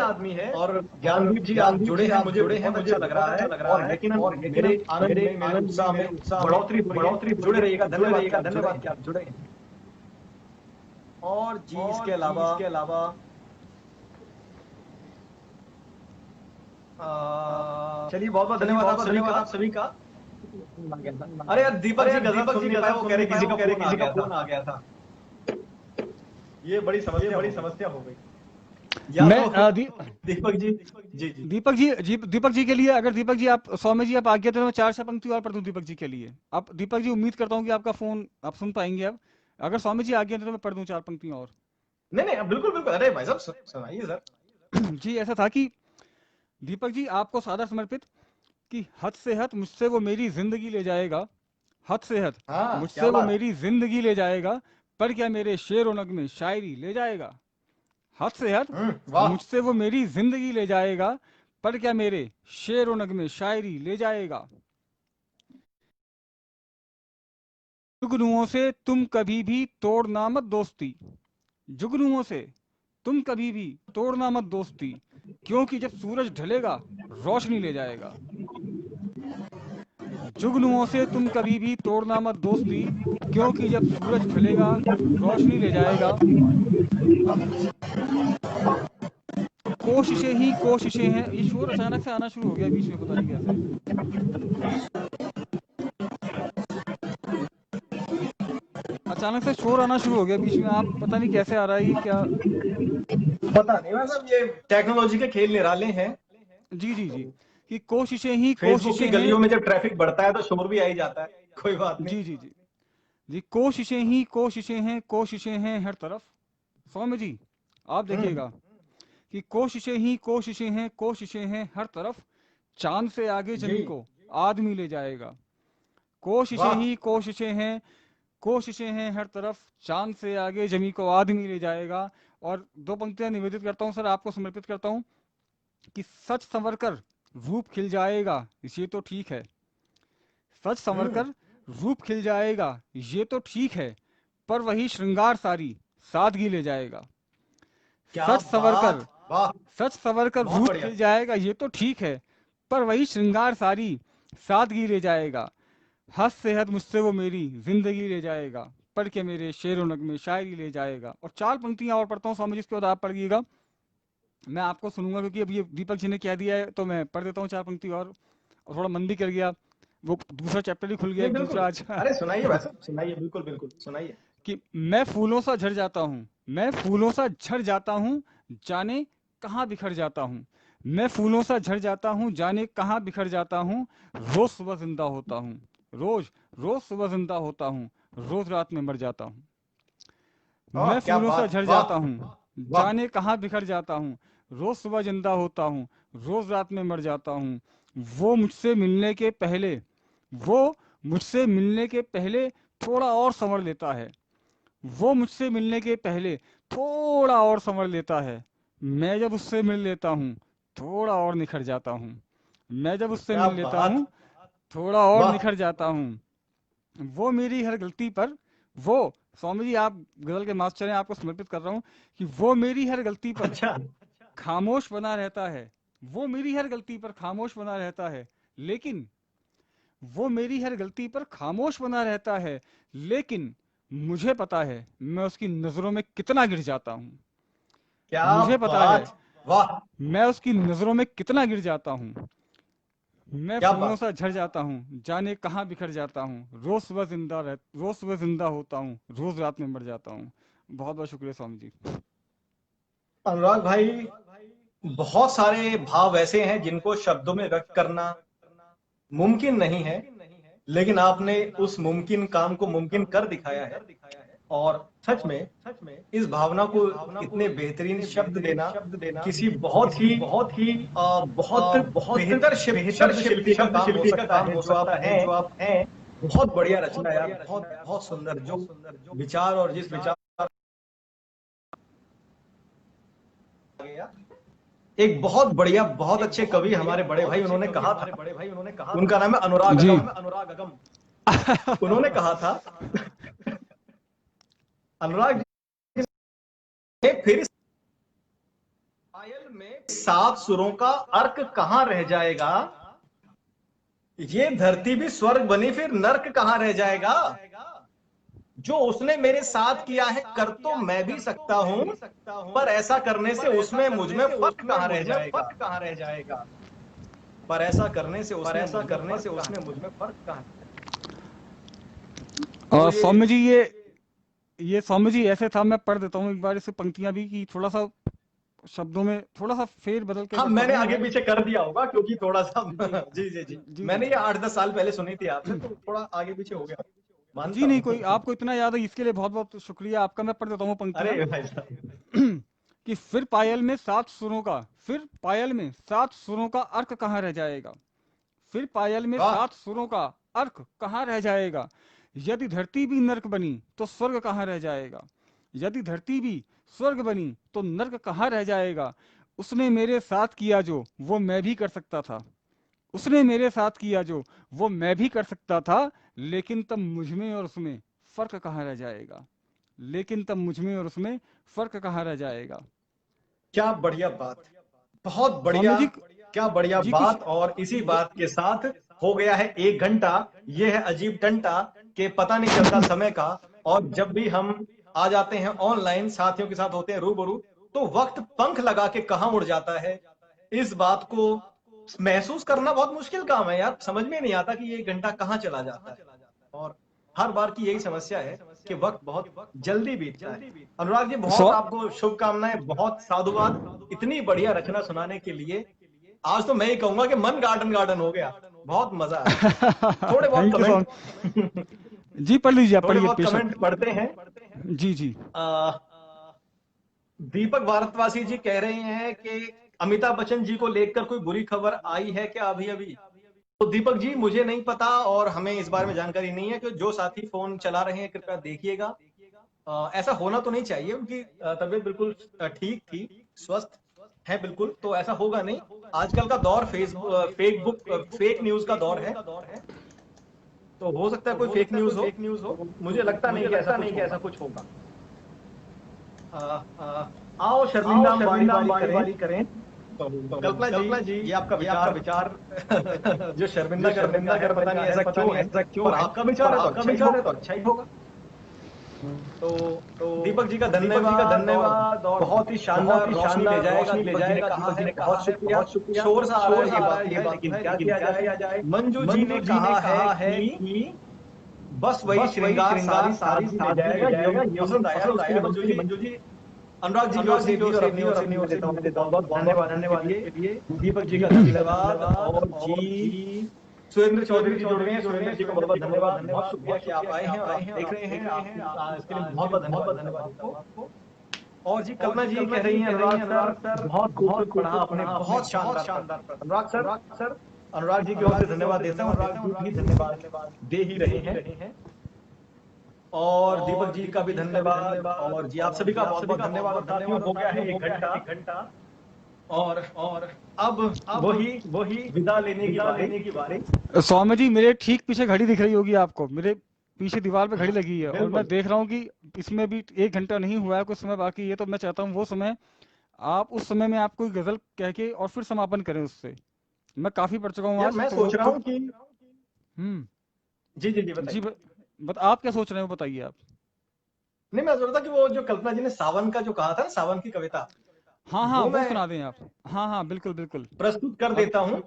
आदमी है। और ज्ञानदीप जी आप जुड़े हैं, मुझे बहुत अच्छा लग रहा है। और यकीनन मेरे आनंद में, मेरे उत्साह में बढ़ोतरी हो रही है। जुड़े रहिएगा, धन्यवाद कि आप जुड़े हैं। और जी इसके अलावा चलिए, बहुत बहुत धन्यवाद आप सभी का। अरे यार, दीपक जी गजल सुन नहीं पाए, वो कह रहे किसी का फोन आ गया था। ये बड़ी समस्या हो गई। या मैं तो दीपक जी, जी जी दीपक जी के लिए, अगर दीपक जी आप, सौम्य जी आप आज्ञा दें तो मैं 4 पंक्ति और पढ़ दूं दीपक जी के लिए। आप दीपक जी, उम्मीद करता हूं कि आपका फ़ोन आप सुन पाएँगे अब। अगर सौम्य जी आज्ञा दें तो मैं पढ़ दूं 4 पंक्ति और। नहीं नहीं, बिल्कुल बिल्कुल, अरे भाई साहब सुनाइए सर। जी, ऐसा था कि दीपक जी आपको सादर समर्पित कि हद से हद मुझसे वो मेरी ज़िंदगी ले जाएगा, हद से हद हाँ, क्या मुझसे वो बात। मेरी ज़िंदगी ले जाएगा, पर क्या मेरे शेर और नग़्मे शायरी ले जाएगा। हद से हद वाह। मुझसे वो मेरी ज़िंदगी ले जाएगा, पर क्या मेरे शेर और नग़्मे शायरी ले जाएगा। जुगनुओं से तुम कभी भी तोड़ना मत दोस्ती, जुगनुओं से तुम कभी भी तोड़ना मत दोस्ती, क्योंकि जब सूरज ढलेगा रोशनी ले जाएगा। जुगनुओं से तुम कभी भी तोड़ना मत दोस्ती, क्योंकि जब सूरज ढलेगा रोशनी ले जाएगा। कोशिशें हैं। ये शोर अचानक से आना शुरू हो गया बीच में, पता नहीं कैसे। अचानक से शोर आना शुरू हो गया बीच में, आप पता नहीं कैसे आ रहा है ये क्या। पता नहीं भाई साहब, ये टेक्नोलॉजी के खेल निराले हैं। जी, जी, जी, कि कोशिशें ही फेसबुक की कोशिशें हैं। गलियों में जब ट्रैफिक बढ़ता है तो शोर भी आ ही जाता है, कोई बात नहीं। जी, जी, जी, जी, कोशिशें ही कोशिशें हैं हर तरफ। सौम्य जी आप हम्म, देखिएगा कि कोशिशें हैं हर तरफ, चांद से आगे जी जमी को आदमी ले जाएगा। वाह। कोशिशें हैं हर तरफ, चांद से आगे जमी को आदमी ले जाएगा। और 2 पंक्तियां निवेदित करता हूं सर, आपको समर्पित करता हूं कि सच संवर कर रूप खिल जाएगा, ये तो ठीक है। सच संवर हम्म, कर रूप खिल जाएगा, ये तो ठीक है, पर वही श्रृंगार सारी सादगी ले जाएगा। क्या सच संवर कर बात, वाह, सच संवर कर बहुत रूप बढ़िया। खिल जाएगा, ये तो ठीक है, पर वही श्रृंगार सारी सादगी ले जाएगा। हद से हद मुझसे वो मेरी जिंदगी ले जाएगा, पढ़ के मेरे शेर और नगमे शायरी ले जाएगा। और 4 पंक्तियां और पढ़ता हूँ स्वामी जी, इसके बाद आप पढ़िएगा। मैं आपको सुनूंगा क्योंकि अब ये दीपक जी ने कह दिया है, तो मैं पढ़ देता हूँ 4 पंक्ति और थोड़ा मन भी कर गया, वो दूसरा चैप्टर ही खुल गया नहीं एक बिल्कुल, दूसरा आज। अरे सुनाइए भाई साहब, सुनाइए, बिल्कुल बिल्कुल सुनाइए। कि मैं फूलों सा झड़ जाता हूँ, मैं फूलों सा झड़ जाता हूँ, जाने कहाँ बिखर जाता हूँ। मैं फूलों सा झड़ जाता हूँ, जाने कहाँ बिखर जाता हूँ। रोज सुबह जिंदा होता हूँ, रोज रोज सुबह जिंदा होता हूँ, रोज रात में मर जाता हूँ। ओह मैं क्या फूलों सा बात, झड़ वाह जाता हूँ, वाह। जाने कहाँ बिखर जाता हूँ, रोज सुबह जिंदा होता हूँ, रोज रात में मर जाता हूँ। वो मुझसे मिलने के पहले वो मुझसे मिलने के पहले थोड़ा और संवर लेता है, वो मुझसे मिलने के पहले थोड़ा और संवर लेता है। मैं जब उससे मिल लेता हूँ थोड़ा और निखर जाता हूँ, मैं जब उससे क्या मिल लेता बात, हूँ थोड़ा और वाह। निखर जाता हूँ। वो मेरी हर गलती पर वो स्वामी जी, आप गजल के मास्टर हैं, आपको समर्पित कर रहा हूँ कि वो मेरी हर गलती पर अच्छा, खामोश बना रहता है, वो मेरी हर गलती पर खामोश बना रहता है, लेकिन वो मेरी हर गलती पर खामोश बना रहता है, लेकिन मुझे पता है मैं उसकी नजरों में कितना गिर जाता हूँ। क्या मुझे पता है बात, वाह, मैं उसकी नजरों में कितना गिर जाता हूँ। मैं क्या फूलों बात। सा झड़ जाता हूँ, जाने कहाँ बिखर जाता हूँ। रोज सुबह जिंदा होता हूँ, रोज रात में मर जाता हूँ। बहुत बहुत शुक्रिया स्वामी जी। अनुराग भाई, बहुत सारे भाव ऐसे हैं जिनको शब्दों में व्यक्त करना मुमकिन नहीं है, लेकिन आपने उस मुमकिन काम को मुमकिन कर दिखाया है। और सच में इस भावना को इतने बेहतरीन शब्द देना किसी बहुत बेहतर शब्द शिल्पी का काम हो सकता है जो आप हैं। बहुत बढ़िया रचना यार, बहुत बहुत सुंदर जो विचार और जिस विचार एक बहुत बढ़िया, बहुत अच्छे कवि हमारे बड़े भाई उन्होंने कहा था, उनका नाम है अनुराग जी। अगम। उन्होंने कहा था, अनुराग जी ने फिर पायल में 7 सुरों का अर्क कहां रह जाएगा, ये धरती भी स्वर्ग बनी फिर नर्क कहां रह जाएगा। जो उसने मेरे साथ किया है कर तो मैं भी सकता हूं, पर ऐसा करने से उसमें मुझ में फर्क कहां रह जाएगा। पर ऐसा करने से उसमें मुझ में फर्क कहां। तो और सौम्य जी ये सौम्य जी ऐसे था, मैं पढ़ देता हूँ एक बार इसे पंक्तियां भी, कि थोड़ा सा शब्दों में थोड़ा सा फेर बदल के हाँ, अगर मैंने पढ़ूं आगे मैं। पीछे कर दिया होगा क्योंकि थोड़ा सा जी जी जी, जी मैंने जी ये 8-10 साल पहले सुनी थी आपसे, तो थोड़ा आगे पीछे हो गया, जी। मानता नहीं, हूँ। कोई आपको इतना याद है इसके लिए बहुत बहुत शुक्रिया आपका। मैं पढ़ देता हूँ पंक्तियां। अरे भाई साहब, कि फिर पायल में 7 सुरों का, फिर पायल में 7 सुरों का अर्क कहाँ रह जाएगा। फिर पायल में वाह, 7 सुरों का अर्क कहाँ रह जाएगा। यदि धरती भी नर्क बनी तो स्वर्ग कहाँ रह जाएगा। यदि धरती भी स्वर्ग बनी तो नर्क कहाँ रह जाएगा। उसने मेरे साथ किया जो वो मैं भी कर सकता था। उसने मेरे साथ किया जो वो मैं भी कर सकता था। लेकिन तब मुझ में और उसमें फर्क कहाँ रह जाएगा। लेकिन तब मुझ में और उसमें फर्क कहाँ रह जाएगा। क्या बढ़िया बात, बहुत सौम्य बढ़िया, जी। क्या बढ़िया जी कुछ। बात। और इसी बात के साथ हो गया है 1 घंटा। ये है अजीब टंटा कि पता नहीं चलता समय का, और जब भी हम आ जाते हैं ऑनलाइन, साथियों के साथ होते हैं रूबरू, तो वक्त पंख लगा के कहाँ उड़ जाता है। इस बात को महसूस करना बहुत मुश्किल काम है यार, समझ में नहीं आता कि ये 1 घंटा कहाँ चला जाता है। और हर बार की यही समस्या है कि वक्त बहुत जल्दी बीतता है। अनुराग जी, सौ बहुत आपको शुभकामनाएं, बहुत साधुवाद, इतनी बढ़िया रचना सुनाने के लिए। आज तो मैं ही कहूंगा कि मन गार्डन गार्डन हो गया, बहुत मजा आया। थोड़े बहुत थैंक यू सो। कमेंट जी पढ़ लीजिए, आप थोड़े पढ़िए बहुत बेशक। कमेंट पढ़ते हैं। जी जी। आ, दीपक भारतवासी जी कह रहे हैं कि अमिताभ बच्चन जी को लेकर कोई बुरी खबर आई है क्या अभी अभी। तो दीपक जी, मुझे नहीं पता और हमें इस बारे में जानकारी नहीं है, कि जो साथी फोन चला रहे हैं कृपया देखिएगा। ऐसा होना तो नहीं चाहिए, उनकी तबीयत बिल्कुल ठीक थी, स्वस्थ है बिल्कुल, तो ऐसा होगा नहीं। आजकल का दौर फेक न्यूज का दौर है, तो हो सकता है कोई फेक न्यूज हो, तो मुझे लगता नहीं कि ऐसा कुछ होगा। आओ शर्मिंदा हम बारी बारी करें। तो कल्पना जी, ये आपका विचार जो शर्मिंदा करने का है, पता नहीं ऐसा क्यों है, पर आपका विचार है तो अच्छा ही होगा। तो दीपक जी का धन्यवाद, और बहुत ही शानदार रोशनी ले जाएगा, दीपक जी ने कहा है, बहुत शुक्रिया। शोर सा आ रहा है, ये बात है, लेकिन क्या किया जाए। मंजू जी ने कहा है कि बस वही श्रृंगार सारी सादगी ले जाएगा। ये उनको पसंद आया है, उसके लिए मंजू जी, अनुराग जी की ओर से भी और अपनी ओर से भी मैं देता हूँ आपको बहुत बहुत धन्यवाद इसके लिए। दीपक जी का धन्यवाद। और जी, सुरेंद्र चौधरी जी जुड़ रहे हैं, सुरेंद्र जी को बहुत बहुत धन्यवाद, बहुत शुक्रिया कि आप आए हैं और आप देख रहे हैं, आप इसके लिए बहुत बहुत धन्यवाद देता हूँ आपको। और जी, कल्पना जी कह रही हैं, अनुराग सर बहुत खूबसूरत पढ़ा आपने, बहुत शानदार पढ़ा। अनुराग जी की ओर से धन्यवाद देता हूँ, अनुराग जी भी धन्यवाद दे ही रहे हैं। और दीपक जी का भी धन्यवाद, और जी आप सभी का बहुत बहुत धन्यवाद। और साथियों, हो गया है 1 घंटा, और अब वही विदा लेने की बारी। सौम्य जी, मेरे ठीक पीछे घड़ी दिख रही होगी आपको, मेरे पीछे दीवार पे घड़ी लगी है, और मैं बिल्कुल, देख रहा हूँ कि इसमें भी 1 घंटा नहीं हुआ है, कुछ समय बाकी है। तो मैं चाहता हूँ वो समय, आप उस समय में आप कोई गजल कह के और फिर समापन करें उससे, मैं काफी पढ़ चुका हूँ यार आज मैं तो सोच रहा हूँ कि जी जी जी जी बताइए। आप क्या सोच रहे हो, बताइए आप। नहीं, मैं सोच रहा था कि वो जो कल्पना जी ने सावन का जो कहा था ना, सावन की कविता, हाँ हाँ, वो वो मैं सुना दें आप। हाँ हाँ, बिल्कुल बिल्कुल। प्रस्तुत कर अब देता हूँ।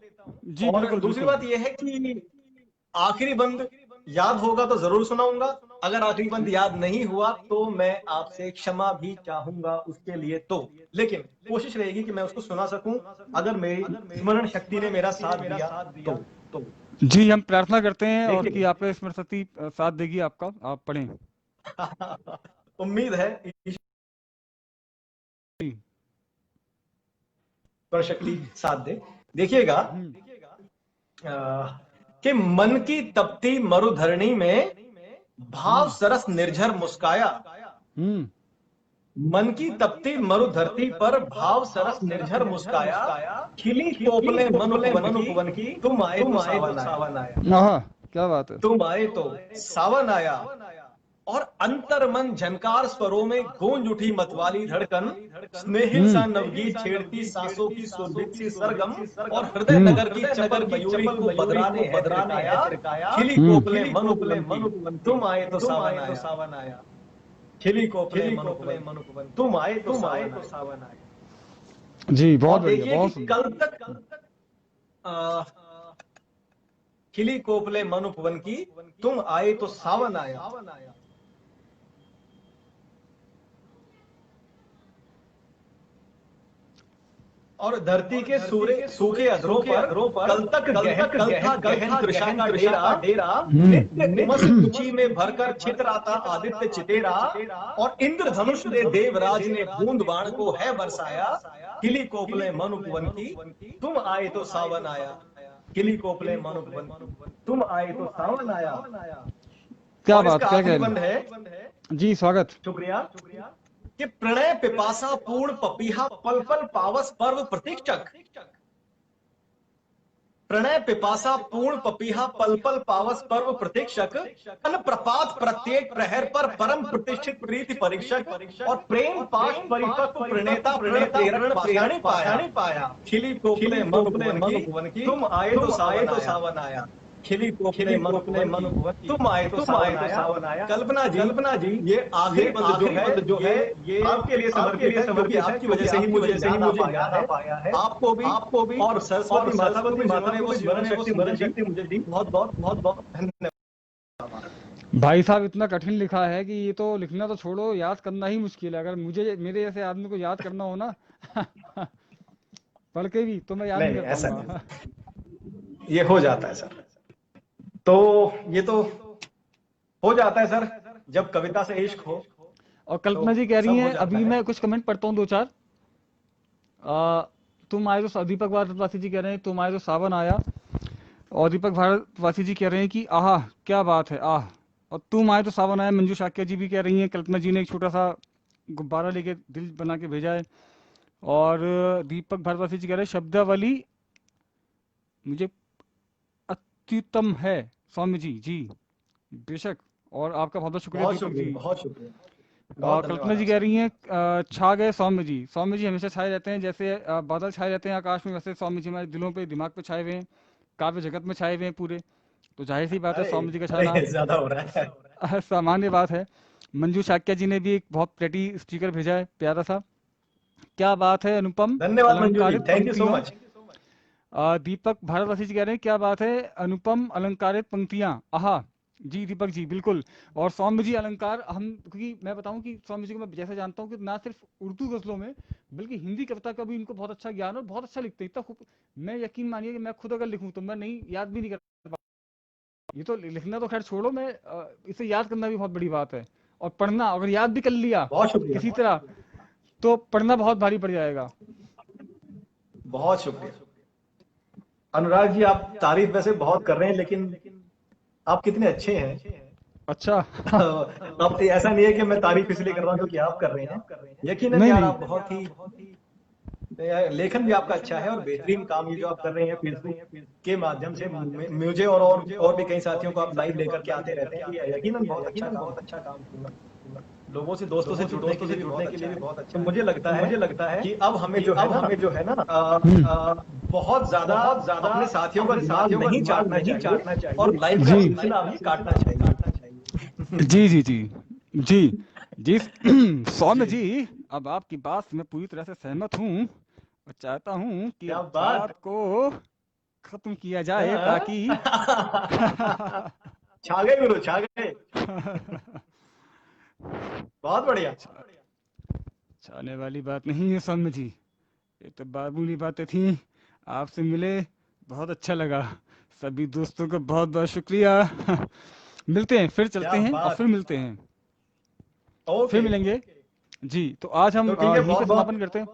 जी और बिल्कुल दूसरी बिल्कुल। बात यह है कि आखिरी बंद याद होगा तो जरूर सुनाऊंगा। अगर आखिरी बंद याद नहीं हुआ तो मैं आपसे क्षमा भी चाहूंगा उसके लिए। तो लेकिन कोशिश रहेगी कि मैं उसको सुना सकूं, अगर मेरी स्मरण शक्ति ने मेरा साथ दिया तो। जी, हम प्रार्थना करते हैं और कि देखिए आपका स्मृति साथ देगी आपका, आप पढ़ें। उम्मीद है जी। ईश्वर शक्ति साथ दे। देखिएगा अ, कि मन की तपती मरुधरणी में भाव सरस निर्झर मुस्काया। हम्म मन की तपती मरुधरती पर भाव सरस निर्झर मुस्काया। खिली कोपले मन उपवन की, तुम आए तो सावन आया। आहा, क्या बात है। तुम आए तो सावन आया। और अंतर मन झनकार स्वरों में गूंज उठी मतवाली धड़कन। स्नेहिल सा नवगीत छेड़ती सांसों की सुरभित सी सरगम। और हृदय नगर की चपल मयूरी को बदरा ने है थिरकाया। खिली कोपले मन उपवन की, तुम आए तो सावन आया। खिली कोपले मन उपवन की, तुम आए तो सावन आया। जी, बहुत और बढ़िया, देखिए कि बहुत सुंदर। कल तक आ, खिली कोपले मन उपवन की, तुम आए तो सावन आया। और धरती के सूखे अधरों पर कल तक कल था गहन कृषा का डेरा। नित्य उमस रुचि में भरकर छितराता आदित्य चितेरा। और इंद्रधनुष दे देवराज ने बूंद बाण को है बरसाया। खिली कोपले मन उपवन की, तुम आए तो सावन आया। खिली कोपले मन उपवन की, तुम आए तो सावन आया। क्या और बात, इसका क्या कह आखिरी रहे बंद है, हैं। जी, स्वागत। शुक्रिया, कि प्रणय पिपासा पूर्ण पपीहा पल पल पावस पर्व प्रतीक्षक। प्रणय पिपासा पूर्ण पपीहा पल पल पावस पर्व प्रतीक्षक। अन प्रपात प्रत्येक प्रहर पर परम प्रतिष्ठित प्रीति परीक्षक। और प्रेम पाश परिपक्व प्रणेता प्रण प्रेरक पाषाणी पाया। खिली कोपले मन उपवन की, तुम आए तो सावन आया। खिली कोपले मन उपवन की, तुम आए तो सावन आया। कल्पना जी, ये आखिरी बंद जो है ये आपके लिए समर्पित है, क्योंकि आपकी वजह से ही मुझे याद आ पाया है। आपको भी और सरस्वती माता को भी, जिन्होंने वो स्मरण शक्ति मुझे दी, बहुत बहुत धन्यवाद। भाई साहब, इतना कठिन लिखा है कि ये तो लिखना तो छोड़ो, याद करना ही मुश्किल है। अगर मुझे, मेरे जैसे आदमी को याद करना हो ना पढ़ के भी, तो मैं याद नहीं नहीं नहीं, कर ऐसा पाऊंगा। नहीं, ये हो जाता है सर। तो ये तो हो जाता है सर, जब कविता से इश्क हो और तो कल्पना जी कह रही सब हो हैं, जाता अभी है। मैं कुछ कमेंट पढ़ता हूँ, दो चार। तुम आए तो, दीपक भारतवासी जी कह रहे हैं तुम आए तो सावन आया। और दीपक भारतवासी जी कह रहे हैं कि आह, क्या बात है, आह। और तुम आए तो सावन आया, मंजू शाक्या जी भी कह रही हैं। कल्पना जी ने एक छोटा सा गुब्बारा लेके दिल बना के भेजा है। और दीपक भारतवासी जी कह रहे हैं शब्दावली मुझे अत्युत्तम है स्वामी जी। जी बेशक। और आपका बहुत बहुत शुक्रिया बहुत दीपक शुक्रिया, जी। बहुत शुक्रिया, बहुत कल्पना धन्यवाद जी आप कह सर। रही हैं छा गए स्वामी जी। स्वामी जी हमेशा छाए रहते हैं, जैसे बादल छाए रहते हैं आकाश में, वैसे स्वामी जी हमारे दिलों पे, दिमाग पे छाए हुए हैं, काव्य जगत में छाए हुए हैं पूरे। तो जाहिर सी बात है, अरे स्वामी जी का छाना अरे, ज्यादा हो रहा है। सामान्य बात है। मंजू शाक्या जी ने भी एक बहुत प्लेटी स्टिकर भेजा है, प्यारा सा। क्या बात है, अनुपम धन्यवाद Manju ji, अलंकारित thank you so पंक्तियों। मच। दीपक भारतवासी जी कह रहे हैं क्या बात है, अनुपम अलंकारित पंक्तियां, आहा। जी दीपक जी बिल्कुल। और सौम्य जी अलंकार, हम, क्योंकि मैं बताऊं कि सौम्य जी को मैं जैसे जानता हूं कि ना सिर्फ उर्दू गजलों में, बल्कि हिंदी कविता का भी इनको बहुत अच्छा ज्ञान और बहुत अच्छा लिखते हैं। इतना खूब, मैं यकीन मानिए कि मैं खुद अगर लिखूं तो मैं नहीं, याद भी नहीं कर पाऊं। ये तो लिखना तो खैर छोड़ो, मैं इसे याद करना भी बहुत बड़ी बात है। और पढ़ना, अगर याद भी कर लिया बहुत शुक्रिया, किसी तरह, तो पढ़ना बहुत भारी पड़ जाएगा। बहुत शुक्रिया। अनुराग जी, आप तारीफ वैसे बहुत कर रहे हैं, लेकिन आप कितने अच्छे हैं। अच्छा अब ऐसा नहीं है कि मैं तारीफ इसलिए कर रहा हूँ क्योंकि आप कर रहे हैं। यकीनन नहीं यार, नहीं। आप बहुत ही, लेखन भी आपका अच्छा है और बेहतरीन काम ये जो आप कर रहे हैं फेसबुक के माध्यम से, मुझे और भी कई साथियों को आप लाइव लेकर के आते रहते हैं, ये यकीनन बहुत अच्छा काम है। लोगों से, दोस्तों से जुड़ने के लिए भी बहुत अच्छा है। तो मुझे लगता है कि अब हमें जो है ना, बहुत ज्यादा अपने साथियों का दिमाग नहीं चाटना चाहिए और लाइफ का जी सिलसिला भी काटना चाहिए। जी जी जी जी जी सौम्य जी, जी, अब आपकी बात से मैं पूरी तरह से सहमत हूँ और चाहता हूँ कि क्या अब बात। बात को खत्म किया जाए ताकि छा गए गुरु, छा गए। बहुत बढ़िया। छाने वाली बात नहीं है सौम्य जी, ये तो मामूली बातें थी। आपसे मिले बहुत अच्छा लगा। सभी दोस्तों का बहुत बहुत शुक्रिया। मिलते हैं, फिर चलते क्या हैं और बात। फिर मिलते हैं, फिर ओके, मिलेंगे। जी, तो आज हम तो ठीक है, यहीं पे बहुत समापन बहुत करते हैं।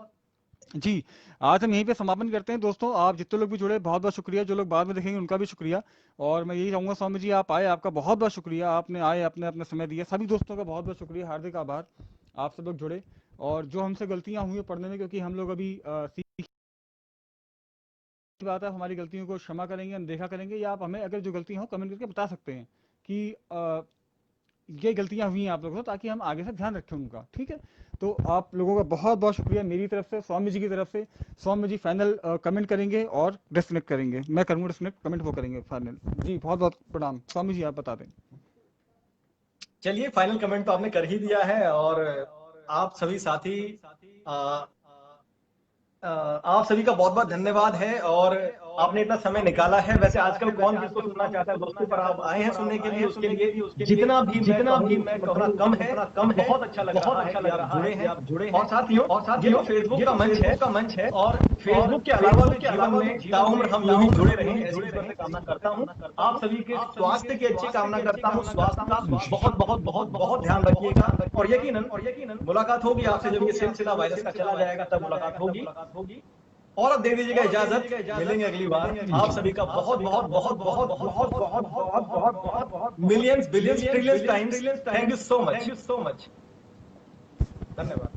जी, आज हम यहीं पे समापन करते हैं दोस्तों। आप जितने लोग भी जुड़े बहुत बहुत शुक्रिया, जो लोग बाद में देखेंगे उनका भी शुक्रिया। और मैं यही कहूँगा स्वामी जी, आप आए, आपका बहुत बहुत शुक्रिया, आपने आए, अपने अपना समय दिया। सभी दोस्तों का बहुत बहुत शुक्रिया, हार्दिक आभार। आप सब लोग जुड़े और जो हमसे गलतियाँ हुई हैं पढ़ने में, क्योंकि हम लोग अभी सीख बात है, हमारी गलतियों को क्षमा करेंगे, अनदेखा करेंगे, या आप हमें अगर जो गलतियाँ हो कमेंट करके बता सकते हैं कि ये गलतियां हुई हैं आप लोगों से, ताकि हम आगे से ध्यान रखें उनका। ठीक है, तो आप लोगों का बहुत बहुत शुक्रिया मेरी तरफ से, स्वामी जी की तरफ से। स्वामी जी फाइनल कमेंट करेंगे और डिस्कनेक्ट करेंगे, मैं करूँगा डिस्कनेक्ट, कमेंट वो करेंगे फाइनल। जी बहुत बहुत प्रणाम स्वामी जी, आप बता दें। चलिए, फाइनल कमेंट तो आपने कर ही दिया है। और आप सभी साथी, आ, आप सभी का बहुत बहुत धन्यवाद है और आपने इतना समय निकाला है। वैसे आजकल कौन किसको सुनना चाहता है दोस्तों, पर आप आए हैं सुनने के लिए, उसके लिए जितना भी मैं कहूँ उतना कम है। बहुत अच्छा लग रहा है कि आप जुड़े हैं। और साथियों, ये तो फेसबुक का मंच है, और फेसबुक के अलावा भी जीवन में ताउम्र हम यूं ही जुड़े रहें, ऐसी ईश्वर से कामना करता हूँ। आप सभी के स्वास्थ्य की अच्छी कामना करता हूँ। स्वास्थ्य का बहुत बहुत बहुत बहुत ध्यान रखिएगा। और यकीनन मुलाकात होगी आपसे, जब ये सिलसिला वायरस का चला जाएगा तब मुलाकात होगी। और अब दे दीजिएगा इजाजत, मिलेंगे अगली बार। आप सभी का बहुत बहुत बहुत बहुत बहुत बहुत बहुत बहुत बहुत millions billions trillions times thank you so much. धन्यवाद।